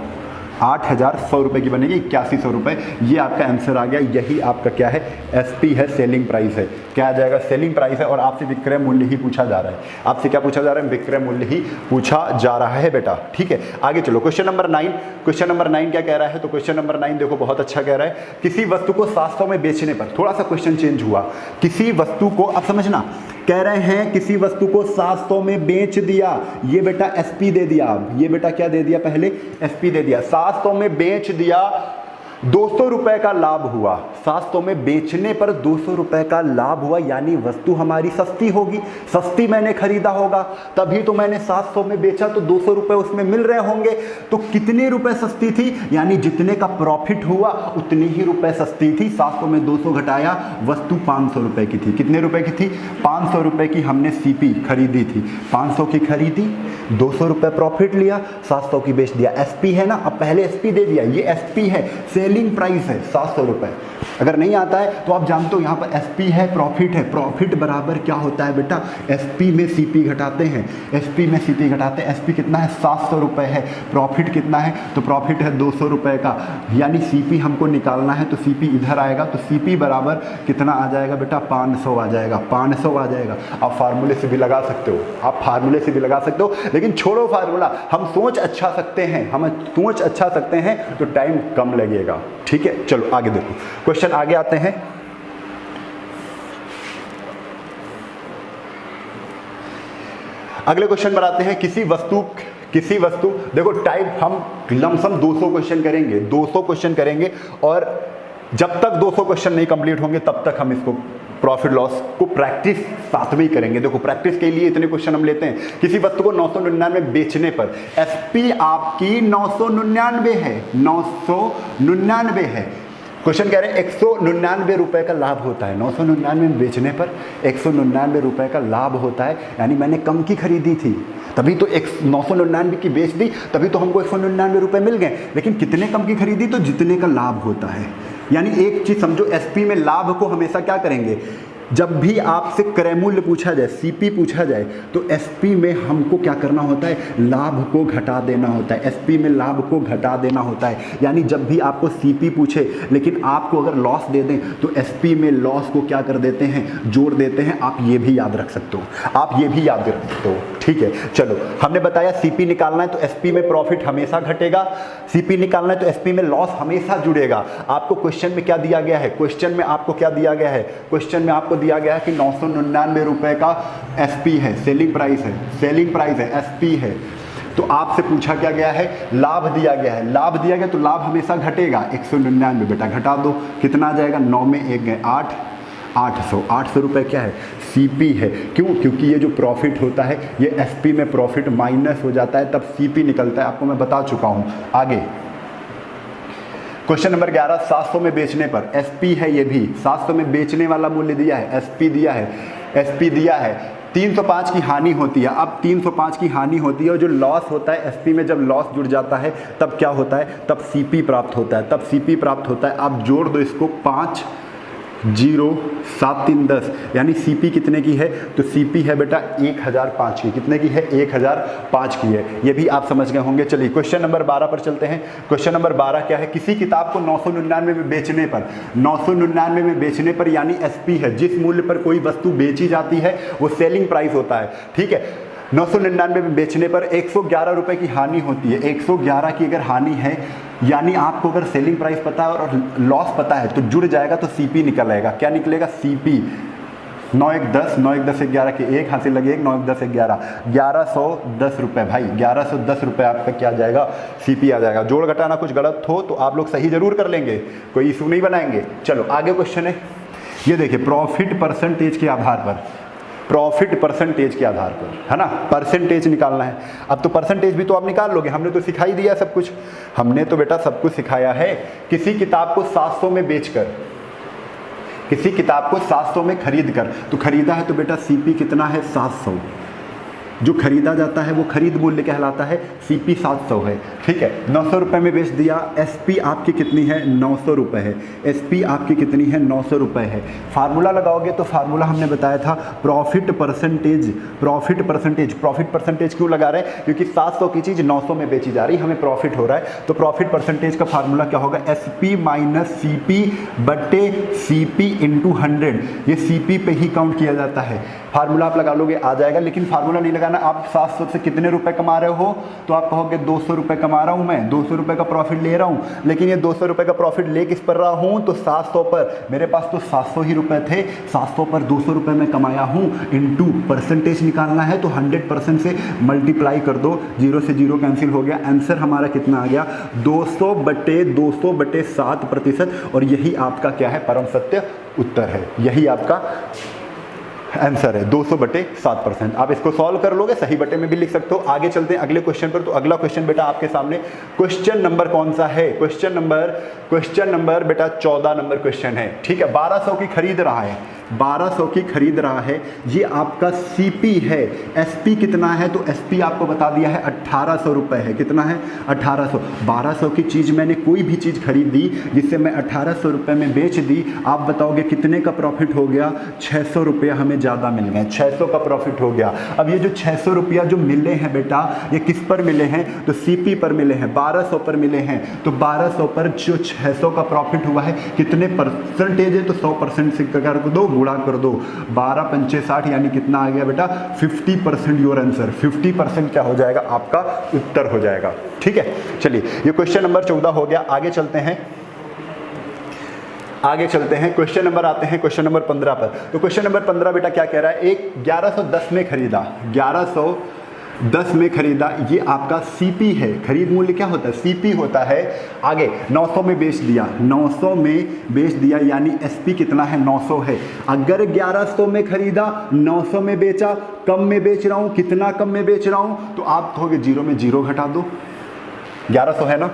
8,100 रुपए की बनेगी, 8100 रुपए। ये आपका आंसर आ गया। यही आपका क्या है? एसपी है, सेलिंग प्राइस है। क्या आ जाएगा? सेलिंग प्राइस है। और आपसे विक्रय मूल्य ही पूछा जा रहा है। आपसे क्या पूछा जा रहा है? विक्रय मूल्य ही पूछा जा रहा है बेटा। ठीक है, आगे चलो क्वेश्चन नंबर 9। क्वेश्चन नंबर 9 क्या कह रहा है? तो क्वेश्चन नंबर 9 देखो बहुत अच्छा कह रहा है। किसी वस्तु को 700 में बेचने पर, थोड़ा सा क्वेश्चन चेंज हुआ, किसी वस्तु को, अब समझना, कह रहे हैं किसी वस्तु को 700 में बेच दिया, ये बेटा एसपी दे दिया। ये बेटा क्या दे दिया? पहले एसपी दे दिया। 700 में बेच दिया 200 रुपए का लाभ हुआ, 700 में बेचने पर 200 रुपए का लाभ हुआ, यानी वस्तु हमारी सस्ती होगी, सस्ती मैंने खरीदा होगा, तभी तो मैंने 700 में बेचा, तो 200 रुपए उसमें मिल रहे होंगे। तो कितने रुपए सस्ती थी, यानी जितने का प्रॉफिट हुआ उतनी ही रुपए सस्ती थी। 700 में 200 घटाया, वस्तु 500 रुपए की थी। कितने रुपए की थी? 500 रुपए की हमने सीपी खरीदी थी, 500 की खरीदी, 200 रुपए प्रॉफिट लिया, 700 की बेच दिया। एसपी है ना, अब पहले एसपी दे दिया, ये एसपी है, सेलिंग प्राइस है 700 रुपए। अगर नहीं आता है तो आप जानते हो यहाँ पर एसपी है, प्रॉफिट है, प्रॉफिट बराबर क्या होता है बेटा, एसपी में सीपी घटाते हैं, एसपी में सीपी घटाते हैं। एसपी कितना है? 700 रुपए है, प्रॉफिट कितना है? तो प्रॉफिट है 200 रुपए का, यानी सीपी हमको निकालना है, तो सीपी इधर आएगा, तो सीपी बराबर कितना आ जाएगा बेटा? 500 आ जाएगा, 500 आ जाएगा। आप फार्मूले से भी लगा सकते हो, आप फार्मूले से भी लगा सकते हो, लेकिन छोड़ो फार्मूला, हम सोच अच्छा सकते हैं, हम सोच अच्छा सकते हैं तो टाइम कम लगेगा। ठीक है, चलो आगे देखो, क्वेश्चन आगे आते हैं। अगले क्वेश्चन पर आते हैं। किसी वस्तु देखो टाइप हम लमसम 200 क्वेश्चन करेंगे, 200 क्वेश्चन करेंगे, और जब तक 200 क्वेश्चन नहीं कंप्लीट होंगे तब तक हम इसको प्रॉफिट लॉस को प्रैक्टिस साथ में ही करेंगे। देखो प्रैक्टिस के लिए इतने क्वेश्चन हम लेते हैं। किसी वस्तु को 999 बेचने पर एसपी आपकी 999 है, 999 है। क्वेश्चन कह रहे हैं 199 रुपए का लाभ होता है, 999 में बेचने पर 199 रुपए का लाभ होता है, यानी मैंने कम की खरीदी थी, तभी तो 999 की बेच दी, तभी तो हमको 199 रुपए मिल गए। लेकिन कितने कम की खरीदी? तो जितने का लाभ होता है। यानी एक चीज समझो, एसपी में लाभ को हमेशा क्या करेंगे, जब भी आपसे क्रय मूल्य पूछा जाए, सीपी पूछा जाए, तो एसपी में हमको क्या करना होता है? लाभ को घटा देना होता है, एसपी में लाभ को घटा देना होता है। यानी जब भी आपको सीपी पूछे लेकिन आपको अगर लॉस दे दें तो एसपी में लॉस को क्या कर देते हैं? जोड़ देते हैं। आप ये भी याद रख सकते हो, आप ये भी याद रख सकते हो। ठीक है, चलो हमने बताया सीपी निकालना है तो एसपी में प्रॉफिट हमेशा घटेगा, सीपी निकालना है तो एसपी में लॉस हमेशा जुड़ेगा। आपको क्वेश्चन में क्या दिया गया है? क्वेश्चन में आपको क्या दिया गया है? क्वेश्चन में आपको दिया गया है कि 999 रुपए का एसपी है, सेलिंग प्राइस है, सेलिंग प्राइस है, एसपी है। तो आपसे पूछा क्या गया है? लाभ दिया गया है, लाभ दिया गया तो लाभ हमेशा घटेगा। 199 बेटा घटा दो, कितना आ जाएगा? 9 में 1 गए 8, 800, 800 रुपए क्या है? सीपी है। क्यों? क्योंकि ये जो प्रॉफिट होता है ये एसपी में प्रॉफिट माइनस हो जाता है, तब सीपी निकलता है, आपको मैं बता चुका हूं। आगे क्वेश्चन नंबर 11, 700 में बेचने पर एसपी है, ये भी 700 में बेचने वाला मूल्य दिया है, एसपी दिया है, एसपी दिया है। 305 की हानि होती है। अब 305 की हानि होती है और जो लॉस होता है एसपी में, जब लॉस जुड़ जाता है तब क्या होता है? तब सीपी प्राप्त होता है, तब सीपी प्राप्त होता है। आप जोड़ दो इसको, 5 0 7 3 10, यानी सीपी कितने की है? तो सीपी है बेटा 1005 की। कितने की है? 1005 की है। ये भी आप समझ गए होंगे। चलिए क्वेश्चन नंबर 12 पर चलते हैं। क्वेश्चन नंबर 12 क्या है? किसी किताब को 999 में बेचने पर, 999 में बेचने पर यानी एसपी है, जिस मूल्य पर कोई वस्तु बेची जाती है वो सेलिंग प्राइस होता है। ठीक है, 999 में बेचने पर 111 रुपए की हानि होती है। 111 की अगर हानि है, यानी आपको अगर सेलिंग प्राइस पता है और लॉस पता है तो जुड़ जाएगा, तो सीपी निकल आएगा। क्या निकलेगा? सीपी 9 1 10, 9 1 10 11 के 1 हाथ से लगे 1, 9 1 10 11, 1110 रुपये भाई, 1110 रुपये आपका क्या आ जाएगा? सीपी आ जाएगा। जोड़ घटाना कुछ गलत हो तो आप लोग सही जरूर कर लेंगे, कोई इशू नहीं बनाएंगे। चलो आगे क्वेश्चन है, ये देखिए, प्रॉफिट परसेंटेज के आधार पर, प्रॉफिट परसेंटेज के आधार पर, है ना, परसेंटेज निकालना है। अब तो परसेंटेज भी तो आप निकाल लोगे, हमने तो सिखाई दिया सब कुछ, हमने तो बेटा सब कुछ सिखाया है। किसी किताब को 700 में बेचकर, किसी किताब को 700 में खरीद कर, तो खरीदा है तो बेटा सीपी कितना है? 700। जो खरीदा जाता है वो खरीद मूल्य कहलाता है, सीपी 700 है। ठीक है, 900 रुपये में बेच दिया। एसपी आपकी कितनी है? 900 रुपये है। एसपी आपकी कितनी है? 900 रुपये है। फार्मूला लगाओगे तो फार्मूला हमने बताया था profit percentage. Profit percentage, profit percentage क्यों लगा रहे हैं? क्योंकि 700 की चीज़ 900 में बेची जा रही, हमें प्रॉफिट हो रहा है, तो प्रॉफिट परसेंटेज का फार्मूला क्या होगा? एसपी माइनस सीपी बटे सीपी इंटू 100। ये सीपी पे ही काउंट किया जाता है। फार्मूला आप लगा लोगे आ जाएगा, लेकिन फार्मूला नहीं लगा जाएगा ना, आप 700 से कितने रुपए कमा रहे हो, तो आप कहोगे 200 रुपए कमा रहा हूं, मैं 200 रुपए का प्रॉफिट ले रहा हूं। लेकिन ये 200 रुपए का प्रॉफिट ले किस पर रहा हूं, तो 700 पर। मेरे पास तो 700 ही रुपए थे, 700 पर 200 रुपए मैं कमाया हूं। इनटू परसेंटेज निकालना है तो 100% से मल्टीप्लाई कर दो, 0 से 0 कैंसिल हो गया। आंसर हमारा कितना आ गया, 200/7%। और यही आपका क्या है, परम सत्य उत्तर है। यही आपका आंसर है 200/7%। आप इसको सॉल्व कर लोगे, सही बटे में भी लिख सकते हो। आगे चलते हैं अगले क्वेश्चन पर। तो अगला क्वेश्चन बेटा आपके सामने क्वेश्चन नंबर कौन सा है, क्वेश्चन नंबर बेटा 14 नंबर क्वेश्चन है। ठीक है, 1200 की खरीद रहा है, 1200 की खरीद रहा है। ये आपका सीपी है। एसपी कितना है, तो एसपी आपको बता दिया है 1800 रुपए है। कितना है, 1800। 1200 की चीज़ मैंने कोई भी चीज़ खरीदी जिससे मैं 1800 रुपए में बेच दी, आप बताओगे कितने का प्रॉफिट हो गया, 600 रुपया हमें ज़्यादा मिल गए, 600 का प्रॉफिट हो गया। अब ये जो 600 रुपया जो मिले हैं बेटा, ये किस पर मिले हैं, तो सीपी पर मिले हैं, 1200 पर मिले हैं। तो 1200 पर जो 600 का प्रॉफिट हुआ है, कितने परसेंटेज है, तो 100% से कर दो, गुणा कर दो, 12×5 = 60, यानी कितना आ गया बेटा, 50% योर आंसर। 50% क्या हो जाएगा, आपका उत्तर हो जाएगा। ठीक है, चलिए ये क्वेश्चन नंबर 14 हो गया। आगे चलते हैं, क्वेश्चन नंबर आते हैं क्वेश्चन नंबर 15 पर। तो क्वेश्चन नंबर 15 बेटा क्या कह रहा है, एक 1110 में खरीदा, 1110 में खरीदा, ये आपका सीपी है। खरीद मूल्य क्या होता है, सीपी होता है। आगे 900 में बेच दिया, 900 में बेच दिया, यानी एसपी कितना है, 900 है। अगर 1100 में खरीदा, 900 में बेचा, कम में बेच रहा हूं, कितना कम में बेच रहा हूं, तो आप कहोगे 0 में 0 घटा दो, 1100 है ना,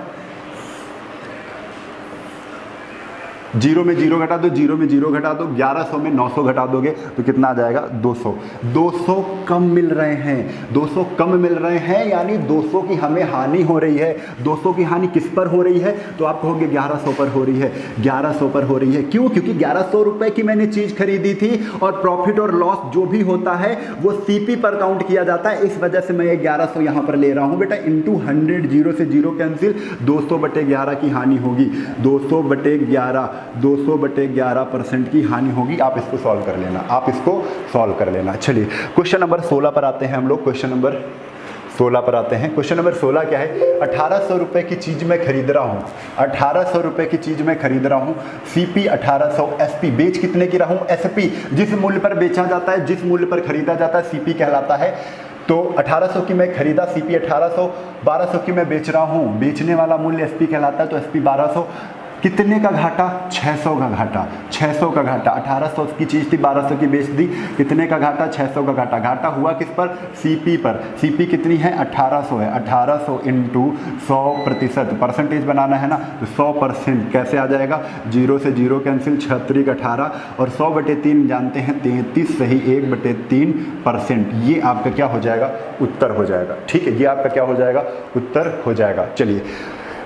0 में 0 घटा दो, 0 में 0 घटा दो, 1100 में 900 घटा दोगे तो कितना आ जाएगा, 200। 200 कम मिल रहे हैं, 200 कम मिल रहे हैं, यानी 200 की हमें हानि हो रही है। 200 की हानि किस पर हो रही है, तो आप कहोगे 1100 पर हो रही है, 1100 पर हो रही है। क्यों, क्योंकि 1100 रुपए की मैंने चीज़ खरीदी थी और प्रॉफिट और लॉस जो भी होता है वो सीपी पर काउंट किया जाता है, इस वजह से मैं ये 1100 यहाँ पर ले रहा हूँ बेटा। इंटू 100, 0 से 0 कैंसिल, 200/11 की हानि होगी, 200/11% की हानि होगी। आप इसको सॉल्व कर लेना, आप इसको सॉल्व कर लेना। चलिए क्वेश्चन नंबर 16 पर आते हैं हम लोग। क्वेश्चन नंबर 16 पर आते हैं। क्वेश्चन नंबर 16 क्या है, 1800 रुपए की चीज़ मैं खरीद रहा हूँ, 1800 रुपए की चीज़ मैं खरीद रहा हूँ। सीपी 1800, एसपी बेच कितने की रहा हूँ, एसपी जिस मूल्य पर बेचा जाता है, जिस मूल्य पर खरीदा जाता है, सीपी कहलाता है। तो 1800 की मैं खरीदा, सीपी 1800, 1200 की मैं बेच रहा हूँ, बेचने वाला मूल्य एसपी कहलाता है, तो एसपी 1200। कितने का घाटा, 600 का घाटा, 600 का घाटा। 1800 की चीज़ थी, 1200 की बेच दी, कितने का घाटा, 600 का घाटा। घाटा हुआ किस पर, सीपी पर। सीपी कितनी है, 1800 है। 1800 इंटू 100%, परसेंटेज बनाना है ना, तो 100% कैसे आ जाएगा, 0 से 0 कैंसिल, 6 18, और 100/3 जानते हैं 33, सही 1/3%। ये आपका क्या हो जाएगा, उत्तर हो जाएगा। ठीक है, ये आपका क्या हो जाएगा, उत्तर हो जाएगा। चलिए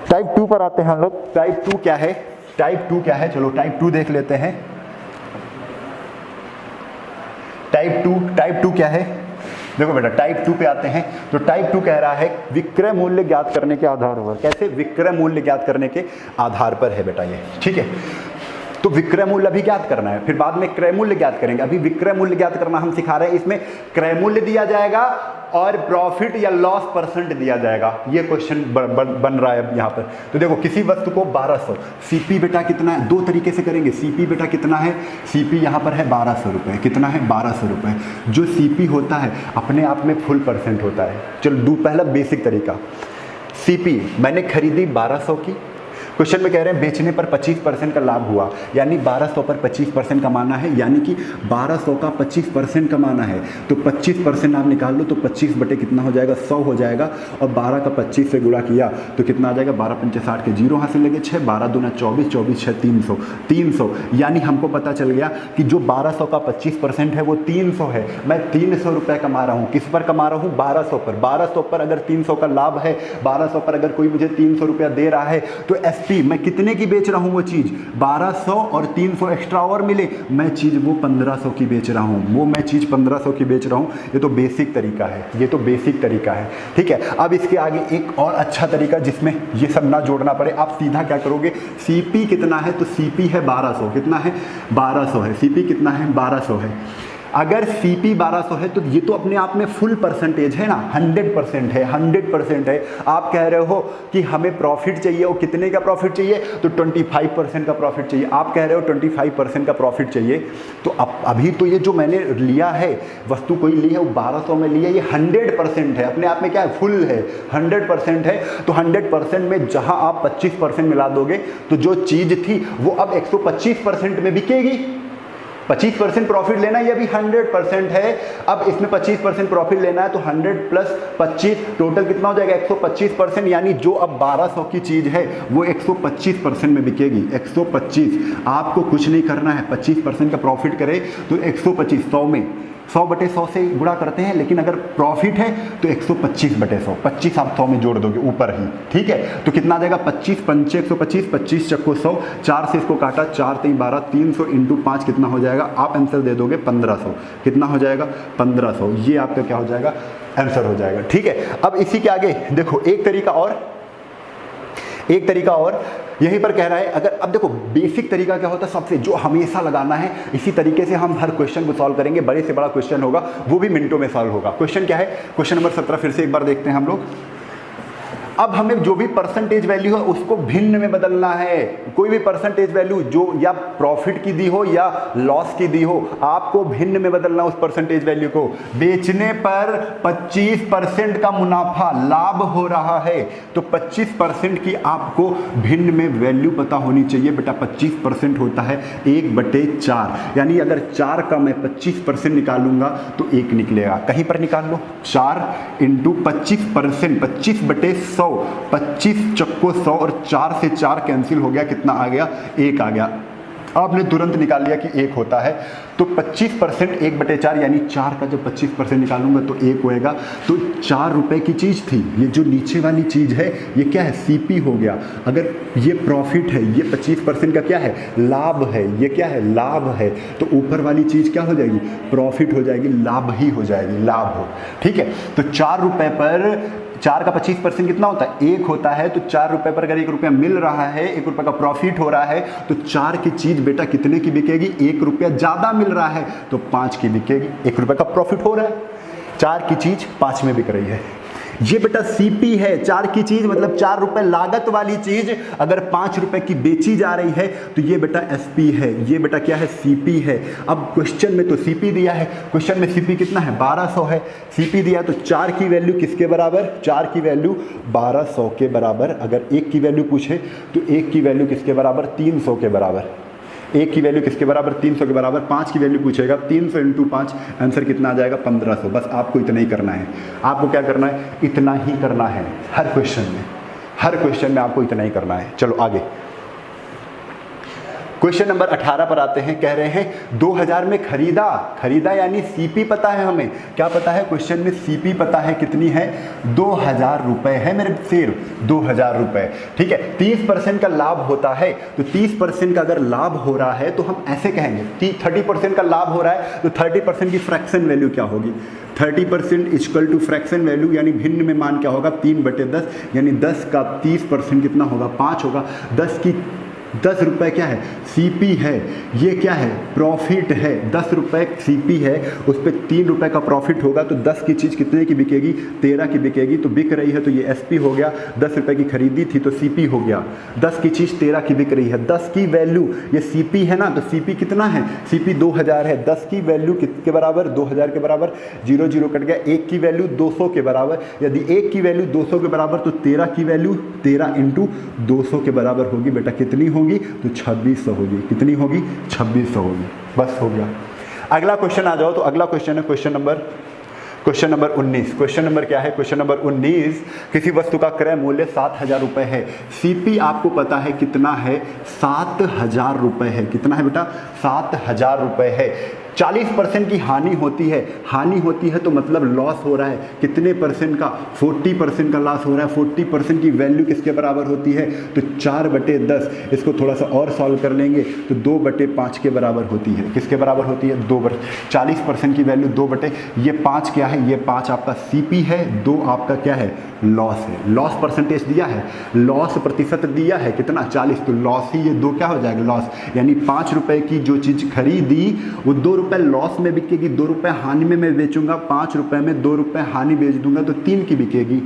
टाइप 2 पर आते हैं हम लोग। टाइप 2 क्या है, टाइप 2 क्या है, चलो टाइप 2 देख लेते हैं। टाइप 2 क्या है, देखो बेटा टाइप 2 पे आते हैं। तो टाइप 2 कह रहा है विक्रय मूल्य ज्ञात करने के आधार पर। कैसे, विक्रय मूल्य ज्ञात करने के आधार पर है बेटा ये। ठीक है, तो विक्रय मूल्य अभी ज्ञात करना है, फिर बाद में क्रय मूल्य ज्ञात करेंगे। अभी विक्रय मूल्य ज्ञात करना हम सिखा रहे हैं। इसमें क्रय मूल्य दिया जाएगा और प्रॉफिट या लॉस परसेंट दिया जाएगा। ये क्वेश्चन बन रहा है यहाँ पर। तो देखो किसी वस्तु को 1200, सीपी बेटा कितना है, दो तरीके से करेंगे। सीपी बेटा कितना है, सीपी यहाँ पर है 1200 रुपये। कितना है, 1200 रुपये। जो सीपी होता है अपने आप में फुल परसेंट होता है। चलो पहला बेसिक तरीका, सीपी मैंने खरीदी 1200 की, क्वेश्चन में कह रहे हैं बेचने पर 25% का लाभ हुआ, यानी 1200 पर 25% कमाना है, यानी कि 1200 का 25% कमाना है। तो 25% आप निकाल लो, तो 25 बटे कितना हो जाएगा, 100 हो जाएगा। और 12 का 25 से गुणा किया तो कितना आ जाएगा, 12×5 = 60 के 0 हासिल लगे 6, 12 दूना 24, 24 6 300, 300। यानी हमको पता चल गया कि जो 1200 का 25% है वो 300 है। मैं 300 रुपये कमा रहा हूँ। किस पर कमा रहा हूँ, 1200 पर। 1200 पर अगर 300 का लाभ है, 1200 पर अगर कोई मुझे 300 रुपया दे रहा है, तो मैं कितने की बेच रहा हूं, वो चीज 1200 और 300 एक्स्ट्रा और मिले, मैं चीज वो 1500 की बेच रहा हूं, वो मैं चीज 1500 की बेच रहा हूं। ये तो बेसिक तरीका है, ये तो बेसिक तरीका है। ठीक है, अब इसके आगे एक और अच्छा तरीका जिसमें ये सब ना जोड़ना पड़े। आप सीधा क्या करोगे, सीपी कितना है, तो सीपी है 1200। कितना है, 1200 है। सीपी कितना है, 1200 है। अगर सीपी 1200 है तो ये तो अपने आप में फुल परसेंटेज है ना, 100% है, 100% है। आप कह रहे हो कि हमें प्रॉफिट चाहिए, और कितने का प्रॉफिट चाहिए, तो 25% का प्रॉफिट चाहिए। आप कह रहे हो 25% का प्रॉफिट चाहिए, तो अभी तो ये जो मैंने लिया है, वस्तु कोई ली है वो 1200 में लिया, ये 100% है, अपने आप में क्या है, फुल है, 100% है। तो 100% में जहां आप 25% मिला दोगे तो जो चीज थी वो अब 125% में बिकेगी। 25% प्रॉफिट लेना, ये अभी 100% है, अब इसमें 25% प्रॉफिट लेना है, तो 100 प्लस 25 टोटल कितना हो जाएगा, 125%। यानी जो अब 1200 की चीज है वो 125% में बिकेगी। 125, आपको कुछ नहीं करना है, 25% का प्रॉफिट करे तो 125, 100 में 100/100 से गुणा करते हैं, लेकिन अगर प्रॉफिट है तो 125/100, 25 आप 100 में जोड़ दोगे ऊपर ही, ठीक है। तो कितना आ जाएगा, 25 पंचे 125, 25 चक्को 100, 4 से इसको काटा, 4 3 12, 300 इंटू 5 कितना हो जाएगा, आप आंसर दे दोगे 1500। कितना हो जाएगा, 1500। ये आपका क्या हो जाएगा, आंसर हो जाएगा, ठीक है। अब इसी के आगे देखो एक तरीका और यहीं पर कह रहा है। अगर अब देखो बेसिक तरीका क्या होता है, सबसे जो हमेशा लगाना है, इसी तरीके से हम हर क्वेश्चन को सॉल्व करेंगे। बड़े से बड़ा क्वेश्चन होगा वो भी मिनटों में सॉल्व होगा। क्वेश्चन क्या है, क्वेश्चन नंबर 17 फिर से एक बार देखते हैं हम लोग। अब हमें जो भी परसेंटेज वैल्यू है उसको भिन्न में बदलना है। कोई भी परसेंटेज वैल्यू जो या प्रॉफिट की दी हो या लॉस की दी हो, आपको भिन्न में बदलना उस परसेंटेज वैल्यू को। बेचने पर 25% का मुनाफा लाभ हो रहा है, तो 25% की आपको भिन्न में वैल्यू पता होनी चाहिए। बेटा 25% होता है 1/4, यानी अगर 4 का मैं 25% निकालूंगा तो 1 निकलेगा। कहीं पर निकाल लो, 4 इंटू 25%, 25/100, 25 चक्को 100, और 4 से 4 कैंसिल हो गया, कितना आ गया, 1 आ गया। आपने तुरंत निकाल लिया कि 1 होता है, तो 25% 1/4, यानी 4 का जब 25% निकालूंगा तो 1 होएगा। तो 4 रुपए की चीज थी, ये जो नीचे वाली चीज है ये क्या है, सीपी हो गया। अगर ये प्रॉफिट है, ये 25% का क्या है, लाभ है, ये क्या है, लाभ है, तो ऊपर वाली चीज क्या हो जाएगी, प्रॉफिट हो जाएगी, लाभ ही हो जाएगी, लाभ हो, ठीक है। तो 4 रुपए पर 4 का 25% कितना होता है, 1 होता है। तो 4 रुपए पर अगर 1 रुपया मिल रहा है, 1 रुपये का प्रॉफिट हो रहा है, तो 4 की चीज बेटा कितने की बिकेगी, 1 रुपया ज्यादा मिल रहा है तो 5 की बिकेगी। 1 रुपये का प्रॉफिट हो रहा है, 4 की चीज 5 में बिक रही है। ये बेटा सीपी है, 4 की चीज मतलब 4 रुपए लागत वाली चीज अगर 5 रुपए की बेची जा रही है तो ये बेटा एसपी है, ये बेटा क्या है, सीपी है। अब क्वेश्चन में तो सीपी दिया है, क्वेश्चन में सीपी कितना है, 1200 है। सीपी दिया तो 4 की वैल्यू किसके बराबर, 4 की वैल्यू 1200 के बराबर। अगर 1 की वैल्यू पूछे तो 1 की वैल्यू किसके बराबर, 300 के बराबर। 1 की वैल्यू किसके बराबर, 300 के बराबर। 5 की वैल्यू पूछेगा, 300 इंटू 5, आंसर कितना आ जाएगा, 1500। बस आपको इतना ही करना है, आपको क्या करना है, इतना ही करना है। हर क्वेश्चन में आपको इतना ही करना है। चलो आगे क्वेश्चन नंबर 18 पर आते हैं। कह रहे हैं 2000 में खरीदा यानी सीपी पता है हमें, क्या पता है, क्वेश्चन में सीपी पता है, कितनी है, 2000 रुपए है मेरे शेर, 2000 रुपए, ठीक है। 30% का लाभ होता है, तो 30% का अगर लाभ हो रहा है तो हम ऐसे कहेंगे कि 30% का लाभ हो रहा है, तो 30% की फ्रैक्शन वैल्यू क्या होगी, 30% इक्वल टू फ्रैक्शन वैल्यू, यानी भिन्न में मान क्या होगा, 3/10, यानी 10 का 30% कितना होगा, 5 होगा। 10 रुपए क्या है, सीपी है, ये क्या है, प्रॉफिट है। 10 रुपए सीपी है, उस पर 3 रुपए का प्रॉफिट होगा, तो 10 की चीज़ कितने की बिकेगी, 13 की बिकेगी। तो बिक रही है तो ये एसपी हो गया, 10 रुपए की खरीदी थी तो सीपी हो गया। 10 की चीज़ 13 की बिक रही है, 10 की वैल्यू, ये सीपी है ना, तो सीपी कितना है, सीपी 2000 है। 10 की वैल्यू किसके बराबर, 2000 के बराबर, 0 0 कट गया। 1 की वैल्यू 200 के बराबर, यदि 1 की वैल्यू 200 के बराबर तो 13 की वैल्यू 13 इंटू 200 के बराबर होगी। बेटा कितनी होगी, तो 2600 होगी। कितनी होगी, 2600 होगी। बस हो गया। अगला क्वेश्चन आ जाओ, तो अगला क्वेश्चन है क्वेश्चन नंबर 19। क्वेश्चन नंबर क्या है, क्वेश्चन नंबर 19। किसी वस्तु का क्रय मूल्य 7000 रुपए है, सीपी आपको पता है कितना है, 7000 रुपए है। कितना है बेटा, 7000 रुपए है। 40% की हानि होती है तो मतलब लॉस हो रहा है। कितने परसेंट का, 40% का लॉस हो रहा है। 40% की वैल्यू किसके बराबर होती है, तो 4/10। इसको थोड़ा सा और सॉल्व कर लेंगे तो 2/5 के बराबर होती है। किसके बराबर होती है, 40% की वैल्यू 2/, ये 5 क्या है, ये 5 आपका सीपी है, 2 आपका क्या है, लॉस है। लॉस परसेंटेज दिया है, लॉस प्रतिशत दिया है कितना, 40, तो लॉस ही, ये 2 क्या हो जाएगा, लॉस। यानी 5 रुपए की जो चीज़ खरीदी वो 2 रुपये लॉस में बिकेगी, 2 रुपये हानि में मैं बेचूंगा, 5 रुपये में 2 रुपये हानि बेच दूंगा तो 3 की बिकेगी।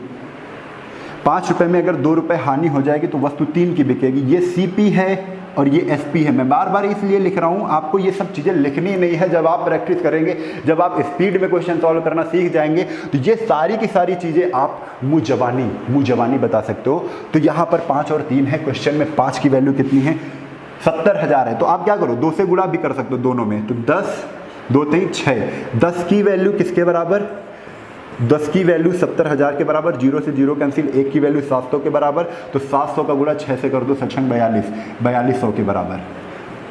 5 रुपये में अगर 2 रुपये हानि हो जाएगी तो वस्तु 3 की बिकेगी। ये CP है और ये SP है। मैं बार बार इसलिए लिख रहा हूँ, आपको ये सब चीज़ें लिखनी नहीं है। जब आप प्रैक्टिस करेंगे, जब आप स्पीड में क्वेश्चन सॉल्व करना सीख जाएंगे तो ये सारी की सारी चीज़ें आप मुँह जबानी बता सकते हो। तो यहाँ पर 5 और 3 है। क्वेश्चन में 5 की वैल्यू कितनी है? 70,000 है। तो आप क्या करो, 2 से गुणा भी कर सकते हो दोनों में। तो 10, 2 3 6, 10 की वैल्यू किसके बराबर? 10 की वैल्यू 70,000 के बराबर, 0 से 0 कैंसिल, 1 की वैल्यू 700 के बराबर। तो 700 का गुणा 6 से कर दो, सक्षम 4200 के बराबर।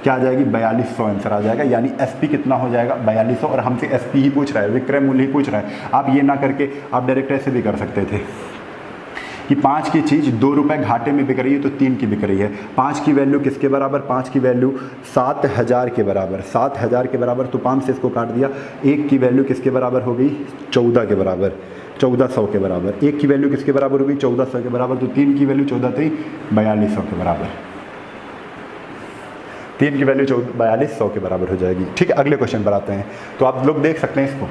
क्या आ जाएगी? 4200 आंसर आ जाएगा। यानी SP कितना हो जाएगा? 4200। और हमसे SP ही पूछ रहा है, विक्रय मूल्य ही पूछ रहा है। आप ये ना करके आप डायरेक्ट ऐसे भी कर सकते थे कि 5 की चीज़ 2 रुपये घाटे में बिक रही है तो 3 की बिक रही है। 5 की वैल्यू किसके बराबर? 5 की वैल्यू 7000 के बराबर। 7000 के बराबर तो 5 से इसको काट दिया। 1 की वैल्यू किसके बराबर हो गई? 14 के बराबर, 1400 के बराबर। 1 की वैल्यू किसके बराबर हो गई? 1400 के बराबर। तो 3 की वैल्यू 14 थी, 4200 के बराबर। 3 की वैल्यू 4200 के बराबर हो जाएगी। ठीक है, अगले क्वेश्चन पर आते हैं। तो आप लोग देख सकते हैं इसको।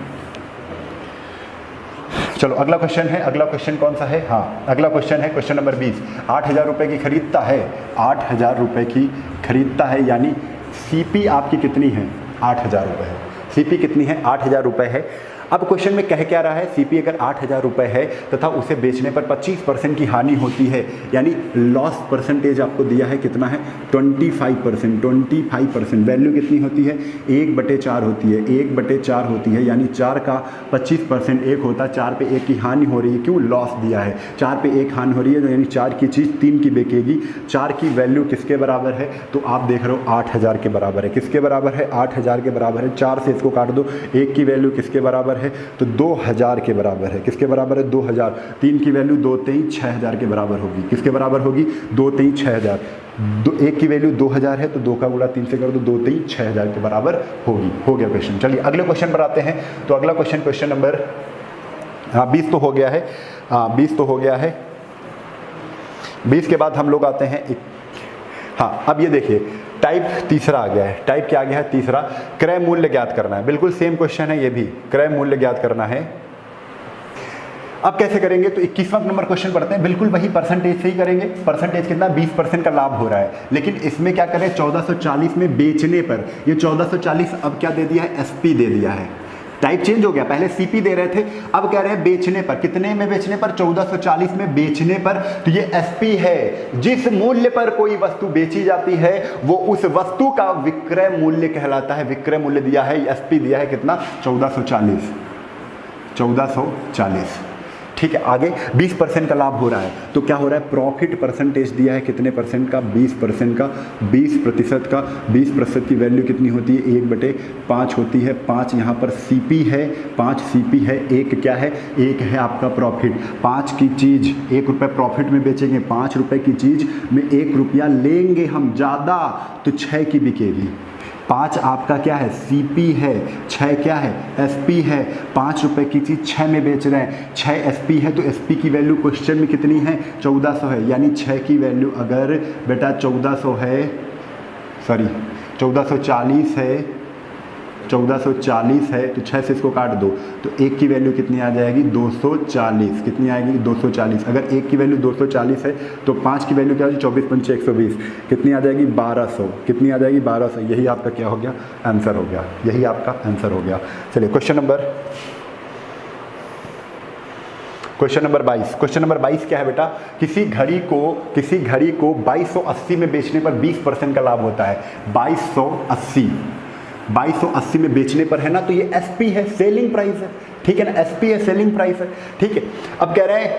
चलो अगला क्वेश्चन है। अगला क्वेश्चन कौन सा है? हाँ, अगला क्वेश्चन है क्वेश्चन नंबर 20। 8000 रुपये की खरीदता है, 8000 रुपये की खरीदता है, यानी CP आपकी कितनी है? 8000 रुपये है। CP कितनी है? 8000 रुपये है। अब क्वेश्चन में कह क्या रहा है? CP अगर 8000 रुपये है तथा उसे बेचने पर 25% की हानि होती है, यानी लॉस परसेंटेज आपको दिया है कितना है? 25%। 25% वैल्यू कितनी होती है? 1/4 होती है। 1/4 होती है, यानी 4 का 25% 1 होता है। 4 पे 1 की हानि हो रही है, क्यों? लॉस दिया है। 4 पे 1 हानि हो रही है, तो यानी 4 की चीज़ 3 की बिकेगी। 4 की वैल्यू किसके बराबर है? तो आप देख रहे हो 8000 के बराबर है। किसके बराबर है? 8000 के बराबर है। 4 से इसको काट दो। 1 की वैल्यू किसके बराबर है? तो 2000 के बराबर है। किसके बराबर है? 2000। 3 की वैल्यू 2 3 6000 के बराबर होगी। किसके बराबर होगी? 2 3 6000। 1 की वैल्यू 2000 है तो 2 का गुणा 3 से कर दो, 2 3 6000 के बराबर होगी। हो गया क्वेश्चन। चलिए अगले क्वेश्चन पर आते हैं। तो अगला क्वेश्चन, क्वेश्चन नंबर 20 तो हो गया है। 20 तो हो गया है। 20 के बाद हम लोग आते हैं हाँ, अब ये देखिए टाइप तीसरा आ गया है। टाइप क्या आ गया है? तीसरा। क्रय मूल्य ज्ञात करना है। बिल्कुल सेम क्वेश्चन है ये भी, क्रय मूल्य ज्ञात करना है। अब कैसे करेंगे? तो 21वां नंबर क्वेश्चन पढ़ते हैं। बिल्कुल वही परसेंटेज से ही करेंगे। परसेंटेज कितना? 20% का लाभ हो रहा है। लेकिन इसमें क्या करें? 1440 में बेचने पर ये 1440 अब क्या दे दिया है? SP दे दिया है। टाइप चेंज हो गया। पहले CP दे रहे थे, अब कह रहे हैं बेचने पर। कितने में बेचने पर? 1440 में बेचने पर। तो ये SP है। जिस मूल्य पर कोई वस्तु बेची जाती है वो उस वस्तु का विक्रय मूल्य कहलाता है। विक्रय मूल्य दिया है, SP दिया है कितना? 1440। 1440। ठीक है, आगे 20% का लाभ हो रहा है। तो क्या हो रहा है? प्रॉफिट परसेंटेज दिया है कितने परसेंट का? 20% का। 20% का 20% की वैल्यू कितनी होती है? 1/5 होती है। 5 यहाँ पर CP है, 5 CP है। 1 क्या है? 1 है आपका प्रॉफिट। 5 की चीज़ 1 रुपये प्रॉफिट में बेचेंगे। 5 रुपये की चीज़ में 1 रुपया लेंगे हम ज़्यादा तो 6 की बिकेगी। 5 आपका क्या है? CP है। 6 क्या है? SP है। 5 रुपये की चीज़ 6 में बेच रहे हैं। 6 SP है तो SP की वैल्यू क्वेश्चन में कितनी है? 1400 है। यानी 6 की वैल्यू अगर बेटा 1400 है, सॉरी 1440 है, 1440 है तो 6 से इसको काट दो तो 1 की वैल्यू कितनी आ जाएगी? 240। कितनी आएगी? 240। अगर 1 की वैल्यू 240 है तो 5 की वैल्यू क्या होगी? 24 पंचे 120। कितनी आ जाएगी? 1200। कितनी आ जाएगी? 1200। यही आपका क्या हो गया? आंसर हो गया। यही आपका आंसर हो गया। चलिए क्वेश्चन नंबर 22। क्वेश्चन नंबर 22 क्या है बेटा? किसी घड़ी को 2280 में बेचने पर 20% का लाभ होता है। 2280 में बेचने पर है ना, तो ये SP है, सेलिंग प्राइस है। ठीक है ना, SP है, सेलिंग प्राइस है। ठीक है, अब कह रहे हैं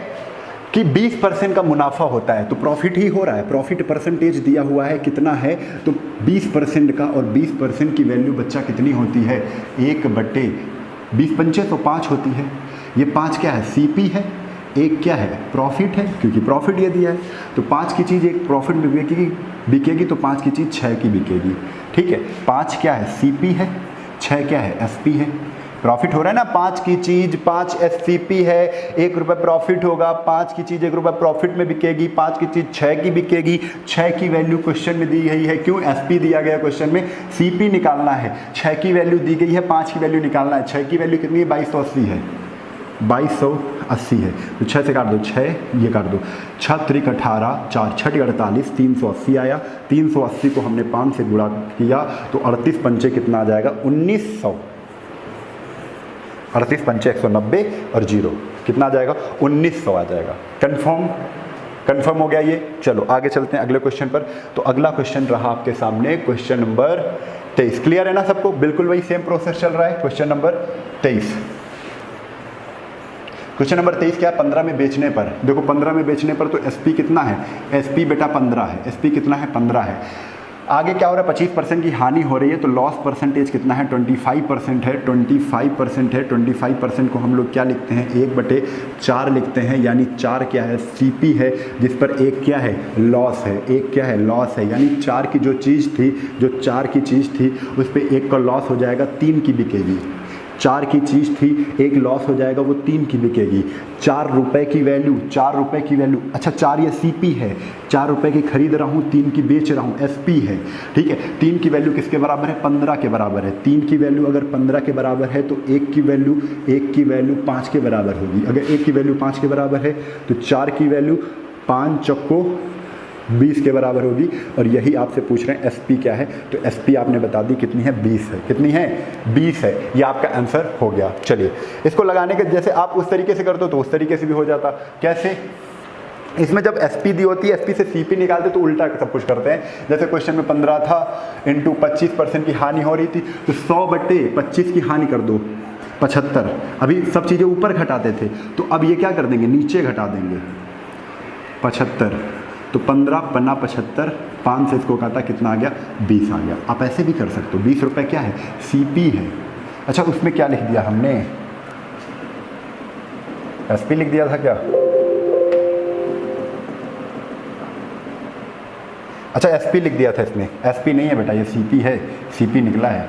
कि 20% का मुनाफा होता है तो प्रॉफिट ही हो रहा है। प्रॉफिट परसेंटेज दिया हुआ है कितना है? तो 20% का, और 20% की वैल्यू बच्चा कितनी होती है? 1/20 पंचे तो 5 होती है। ये 5 क्या है? CP है। 1 क्या है? प्रॉफिट है, क्योंकि प्रॉफिट ये दिया है। तो 5 की चीज़ 1 प्रॉफिट में बिकेगी तो 5 की चीज़ 6 की बिकेगी। ठीक है, 5 क्या है? CP है। 6 क्या है? SP है। प्रॉफिट हो रहा है ना, 5 की चीज 5 SCP है, 1 रुपये प्रॉफिट होगा, 5 की चीज 1 रुपये प्रॉफिट में बिकेगी, 5 की चीज 6 की बिकेगी, 6 की वैल्यू क्वेश्चन में दी गई है, क्यों SP दिया गया क्वेश्चन में, CP निकालना है, 6 की वैल्यू दी गई है, 5 की वैल्यू निकालना है, 6 की वैल्यू कितनी है 2280 है, 2280 है, तो 6 से काट दो, 6 ये काट दो, 6 त्रिक 18, 4 6 48, 380 आया, 380 को हमने 5 से गुणा किया तो 38 पंचे कितना आ जाएगा 1900, 38 पंचे 190 और 0 कितना आ जाएगा 1900 आ जाएगा। कंफर्म हो गया ये। चलो आगे चलते हैं अगले क्वेश्चन पर। तो अगला क्वेश्चन रहा आपके सामने क्वेश्चन नंबर 23। क्लियर है ना सबको, बिल्कुल वही सेम प्रोसेस चल रहा है। क्वेश्चन नंबर 23, क्वेश्चन नंबर 23 क्या है, 15 में बेचने पर, देखो 15 में बेचने पर तो SP कितना है, SP बेटा 15 है, SP कितना है 15 है। आगे क्या हो रहा है 25% की हानि हो रही है, तो लॉस परसेंटेज कितना है 25% है, 25% है, 25% को हम लोग क्या लिखते हैं 1/4 लिखते हैं, यानी 4 क्या है CP है, जिस पर 1 क्या है लॉस है, 1 क्या है लॉस है, यानी 4 की जो चीज़ थी, जो 4 की चीज़ थी उस पर 1 का लॉस हो जाएगा, 3 की बिकेगी। 4 की चीज़ थी, 1 लॉस हो जाएगा, वो 3 की बिकेगी। 4 रुपये की वैल्यू, 4 रुपये की वैल्यू, अच्छा 4 ये CP है, 4 रुपये की खरीद रहा हूँ, 3 की बेच रहा हूँ, SP है, ठीक है। 3 की वैल्यू किसके बराबर है 15 के बराबर है। 3 की वैल्यू अगर 15 के बराबर है तो 1 की वैल्यू 5 के बराबर होगी। अगर 1 की वैल्यू 5 के बराबर है तो 4 की वैल्यू 5 चौको 20 के बराबर होगी। और यही आपसे पूछ रहे हैं SP क्या है, तो SP आपने बता दी कितनी है 20 है, कितनी है 20 है, ये आपका आंसर हो गया। चलिए इसको लगाने के जैसे आप उस तरीके से करते हो तो उस तरीके से भी हो जाता। कैसे, इसमें जब SP दी होती है, SP से CP निकालते तो उल्टा सब कुछ करते हैं। जैसे क्वेश्चन में 15 था इंटू 25% की हानि हो रही थी, तो 100/25 की हानि कर दो 75। अभी सब चीज़ें ऊपर घटाते थे, तो अब ये क्या कर देंगे नीचे घटा देंगे 75, तो 15 पन्ना 75, 5 से इसको काटा कितना आ गया 20 आ गया। आप ऐसे भी कर सकते हो, 20 रुपये क्या है CP है। अच्छा उसमें क्या लिख दिया हमने, SP लिख दिया था क्या, अच्छा SP लिख दिया था इसमें, SP नहीं है बेटा ये CP है, CP निकला है।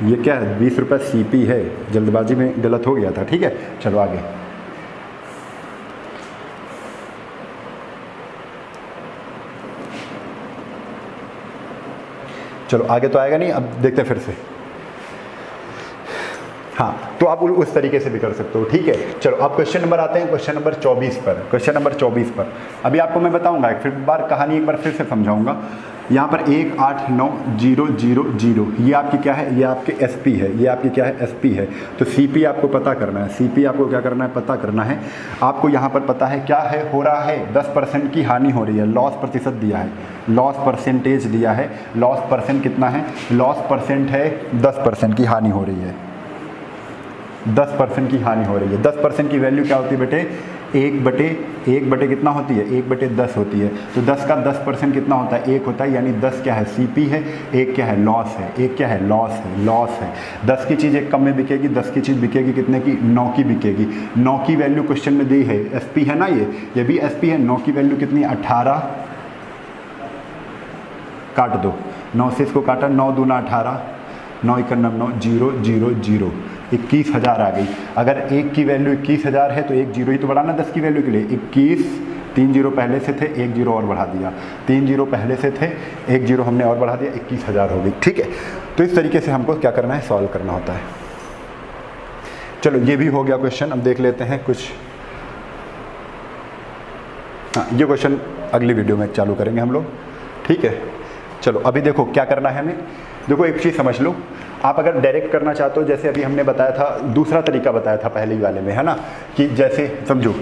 ये क्या है 20 रुपये CP है, जल्दबाजी में गलत हो गया था, ठीक है। चलो आगे, चलो आगे तो आएगा नहीं, अब देखते हैं फिर से। हाँ तो आप उस तरीके से भी कर सकते हो, ठीक है। चलो अब क्वेश्चन नंबर आते हैं क्वेश्चन नंबर 24 पर। क्वेश्चन नंबर 24 पर अभी आपको मैं बताऊंगा, एक बार कहानी एक बार फिर से समझाऊंगा। यहाँ पर 189000, ये आपकी क्या है, ये आपके SP है, ये आपकी क्या है SP है। तो CP आपको पता करना है, CP आपको क्या करना है पता करना है। आपको यहाँ पर पता है क्या है हो रहा है 10% की हानि हो रही है, लॉस प्रतिशत दिया है, लॉस परसेंटेज दिया है, लॉस परसेंट कितना है, लॉस परसेंट है 10% की हानि हो रही है, 10% की हानि हो रही है। 10% की वैल्यू क्या होती है बेटे 1/1 कितना होती है 1/10 होती है। तो 10 का 10% कितना होता है 1 होता है, यानी 10 क्या है CP है, 1 क्या है लॉस है, 1 क्या है लॉस है, लॉस है। 10 की चीज़ 1 कम में बिकेगी, 10 की चीज़ बिकेगी कितने की 9 की बिकेगी। 9 की वैल्यू क्वेश्चन में दी है, SP है ना, ये भी SP है। 9 की वैल्यू कितनी 18, काट दो 9 से इसको काटा, 9 दूना 18, 9 1 9 0 0 0, 21,000 आ गई। अगर 1 की वैल्यू 21,000 है तो 1 0 ही तो बढ़ाना 10 की वैल्यू के लिए। 21, 3 0 पहले से थे, 1 0 और बढ़ा दिया, 3 0 पहले से थे, 1 0 हमने और बढ़ा दिया, 21,000 हो गई, ठीक है। तो इस तरीके से हमको क्या करना है सॉल्व करना होता है। चलो ये भी हो गया क्वेश्चन। अब देख लेते हैं कुछ, हाँ ये क्वेश्चन अगली वीडियो में चालू करेंगे हम लोग, ठीक है। चलो अभी देखो क्या करना है हमें। देखो एक चीज़ समझ लो, आप अगर डायरेक्ट करना चाहते हो, जैसे अभी हमने बताया था, दूसरा तरीका बताया था पहले वाले में, है ना, कि जैसे समझो,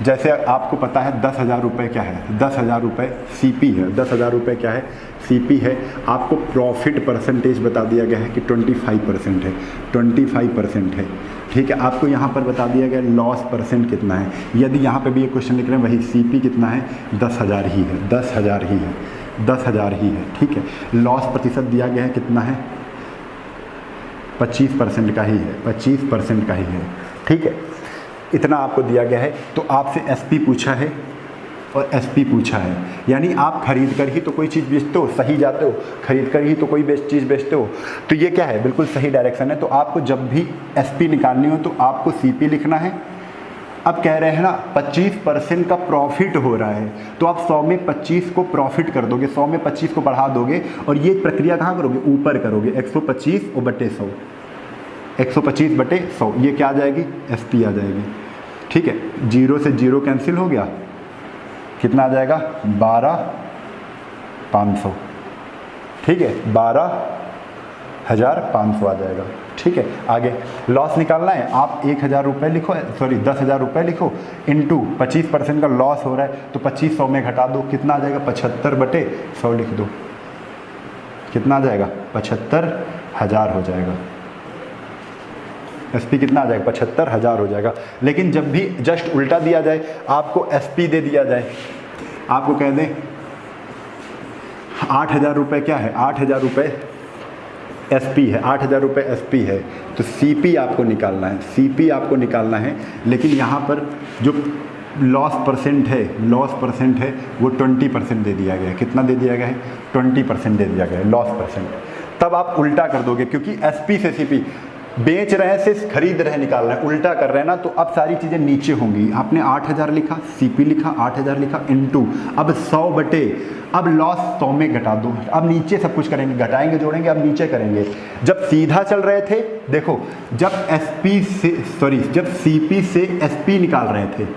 जैसे आपको पता है 10,000 रुपये क्या है, 10,000 रुपये CP है, 10,000 रुपये क्या है CP है। आपको प्रॉफिट परसेंटेज बता दिया गया है कि 25% है, 25% है, ठीक है। आपको यहाँ पर बता दिया गया लॉस परसेंट कितना है। यदि यहाँ पे भी ये क्वेश्चन लिख रहे हैं, वही CP कितना है 10,000 ही है, 10,000 ही है, 10,000 ही है, ठीक है। लॉस प्रतिशत दिया गया है कितना है 25% का ही है, 25% का ही है, ठीक है। इतना आपको दिया गया है। तो आपसे SP पूछा है, और एसपी पूछा है, यानी आप खरीद कर ही तो कोई चीज़ बेचते हो, सही जाते हो, खरीद कर ही तो कोई चीज़ बेचते हो। तो ये क्या है, बिल्कुल सही डायरेक्शन है। तो आपको जब भी एसपी निकालनी हो तो आपको सीपी लिखना है। अब कह रहे हैं ना 25% का प्रॉफिट हो रहा है, तो आप 100 में 25 को प्रॉफिट कर दोगे, 100 में 25 को बढ़ा दोगे, और ये प्रक्रिया कहाँ करोगे, ऊपर करोगे, 125 और बटे 100, 125 बटे 100, ये क्या आ जाएगी, एसपी आ जाएगी। ठीक है, 0 से 0 कैंसिल हो गया, कितना आ जाएगा, 12,500। ठीक है, 12,500 आ जाएगा। ठीक है, आगे लॉस निकालना है, आप 1,000 रुपये लिखो, सॉरी 10,000 रुपये लिखो, इंटू 25% का लॉस हो रहा है, तो 25 100 में घटा दो, कितना आ जाएगा, 75 बटे 100 लिख दो, कितना आ जाएगा, 75,000 हो जाएगा। एसपी कितना आ जाएगा, 75,000 हो जाएगा। लेकिन जब भी जस्ट उल्टा दिया जाए, आपको एसपी दे दिया जाए, आपको कह दें 8,000 रुपये क्या है, 8,000 रुपये एसपी है, 8,000 रुपये एसपी है, तो सीपी आपको निकालना है, सीपी आपको निकालना है। लेकिन यहाँ पर जो लॉस परसेंट है वो 20% दे दिया गया है। कितना दे दिया गया है, 20% दे दिया गया है लॉस परसेंट। तब आप उल्टा कर दोगे, क्योंकि एसपी से सीपी, बेच रहे हैं से खरीद रहे हैं निकाल रहे हैं, उल्टा कर रहे हैं ना, तो अब सारी चीज़ें नीचे होंगी। आपने 8,000 लिखा, सीपी लिखा, 8,000 लिखा, इनटू अब 100 बटे, अब लॉस 100 में घटा दो, अब नीचे सब कुछ करेंगे, घटाएंगे जोड़ेंगे, अब नीचे करेंगे। जब सीधा चल रहे थे, देखो जब जब सीपी से एसपी निकाल रहे थे,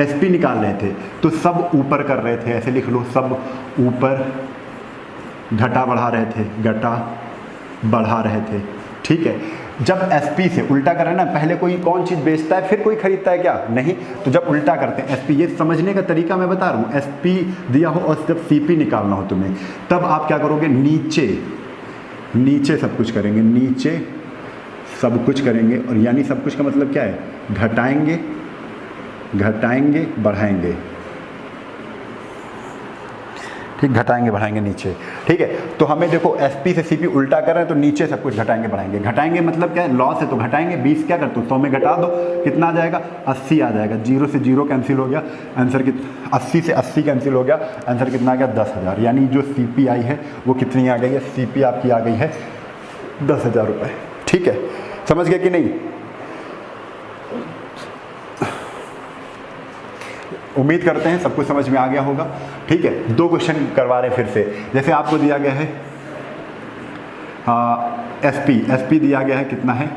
एसपी निकाल रहे थे, तो सब ऊपर कर रहे थे, ऐसे लिख लो, सब ऊपर घटा बढ़ा रहे थे, घटा बढ़ा रहे थे। ठीक है, जब एसपी से उल्टा कर रहे हैं ना, पहले कोई कौन चीज़ बेचता है फिर कोई खरीदता है क्या, नहीं। तो जब उल्टा करते हैं एसपी, ये समझने का तरीका मैं बता रहा हूँ। एसपी दिया हो और जब सीपी निकालना हो तुम्हें, तब आप क्या करोगे, नीचे सब कुछ करेंगे, नीचे सब कुछ करेंगे। और यानी सब कुछ का मतलब क्या है, घटाएंगे बढ़ाएंगे। ठीक, घटाएंगे बढ़ाएंगे नीचे। ठीक है, तो हमें देखो एसपी से सीपी उल्टा कर रहे हैं, तो नीचे सब कुछ घटाएंगे बढ़ाएंगे। घटाएंगे मतलब क्या है, लॉस है तो घटाएंगे, 20 क्या करते हो 100 में घटा दो, कितना आ जाएगा, 80 आ जाएगा। 0 से 0 कैंसिल हो गया, आंसर 80 से 80 कैंसिल हो गया, आंसर कितना आ गया, 10,000। यानी जो सीपी आई है वो कितनी आ गई है, सीपी आपकी आ गई है 10,000 रुपये। ठीक है, समझ गए कि नहीं, उम्मीद करते हैं सब कुछ समझ में आ गया होगा। ठीक है, 2 क्वेश्चन करवा रहे हैं फिर से। जैसे आपको दिया गया है एसपी दिया गया है, कितना है,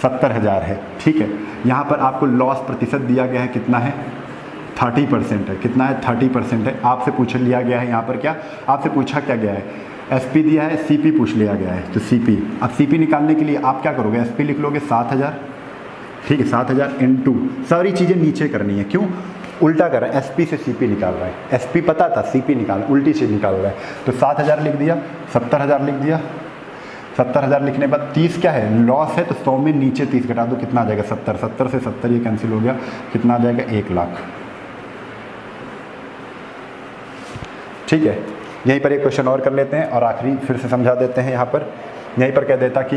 70,000 है। ठीक है, यहाँ पर आपको लॉस प्रतिशत दिया गया है, कितना है, 30% है। कितना है, 30% है। आपसे पूछ लिया गया है, यहाँ पर क्या आपसे पूछा क्या गया है, एसपी दिया है, सीपी पूछ लिया गया है, तो सीपी। अब सीपी निकालने के लिए आप क्या करोगे, एसपी लिख लोगे 7,000। ठीक है, 7,000 इंटू, सारी चीज़ें नीचे करनी है, क्यों, उल्टा कर रहा है, एसपी से सीपी निकाल रहा है, एसपी पता था, सीपी निकाल, उल्टी चीज़ निकाल रहा है। तो 7,000 लिख दिया, 70,000 लिख दिया, 70,000 लिखने के बाद 30 क्या है, लॉस है, तो 100 में नीचे 30 घटा दो, कितना आ जाएगा, 70। 70 से 70 ये कैंसिल हो गया, कितना आ जाएगा, 1 लाख। ठीक है, यहीं पर एक क्वेश्चन और कर लेते हैं और आखिरी फिर से समझा देते हैं। यहाँ पर यहीं पर कह देता कि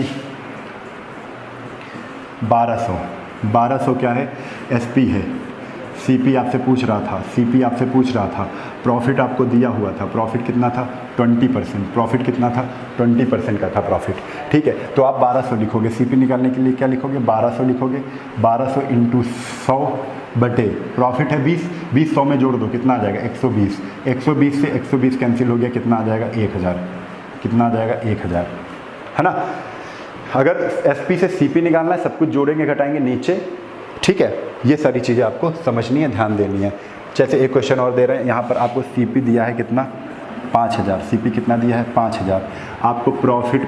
1200 क्या है, एसपी है, सीपी आपसे पूछ रहा था, प्रॉफिट आपको दिया हुआ था, प्रॉफिट कितना था, 20%, प्रॉफिट कितना था, 20% का था प्रॉफिट। ठीक है, तो आप 1200 लिखोगे, सीपी निकालने के लिए क्या लिखोगे, 1200 लिखोगे, 1200 इंटू 100 बटे, प्रॉफिट है 20, 20 100 में जोड़ दो, कितना आ जाएगा, 120। 120 से 120 कैंसिल हो गया, कितना आ जाएगा, 1000। कितना आ जाएगा, 1000, है ना। अगर एसपी से सीपी निकालना है, सब कुछ जोड़ेंगे घटाएंगे नीचे। ठीक है, ये सारी चीज़ें आपको समझनी है, ध्यान देनी है। जैसे एक क्वेश्चन और दे रहे हैं, यहाँ पर आपको सीपी दिया है कितना, 5,000, सीपी कितना दिया है, 5,000। आपको प्रॉफिट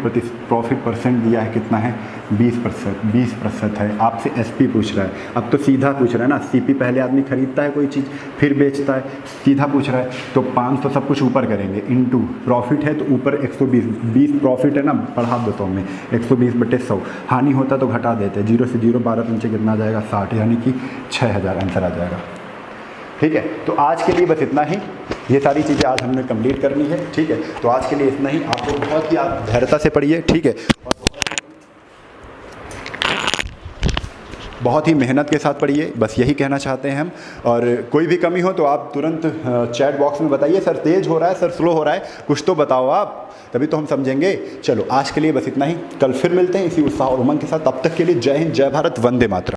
परसेंट दिया है, कितना है, 20% है। आपसे एसपी पूछ रहा है, अब तो सीधा पूछ रहा है ना, सीपी पहले आदमी खरीदता है कोई चीज़ फिर बेचता है, सीधा पूछ रहा है, तो 500 सब कुछ ऊपर करेंगे, इंटू प्रॉफिट है तो ऊपर 120 प्रॉफिट है ना, बढ़ा दो 100 में, 120 बटे 100, हानि होता तो घटा देते, 0 से 0 12 नीचे कितना आ जाएगा, 60, यानी कि 6,000 आंसर आ जाएगा। ठीक है, तो आज के लिए बस इतना ही, ये सारी चीज़ें आज हमने कंप्लीट करनी है। ठीक है, तो आज के लिए इतना ही, आपको बहुत ही आप धैर्यता से पढ़िए। ठीक है, और बहुत ही मेहनत के साथ पढ़िए, बस यही कहना चाहते हैं हम। और कोई भी कमी हो तो आप तुरंत चैट बॉक्स में बताइए, सर तेज़ हो रहा है, सर स्लो हो रहा है, कुछ तो बताओ आप, तभी तो हम समझेंगे। चलो आज के लिए बस इतना ही, कल फिर मिलते हैं इसी उत्साह और उमंग के साथ। तब तक के लिए जय हिंद, जय भारत, वंदे मातरम।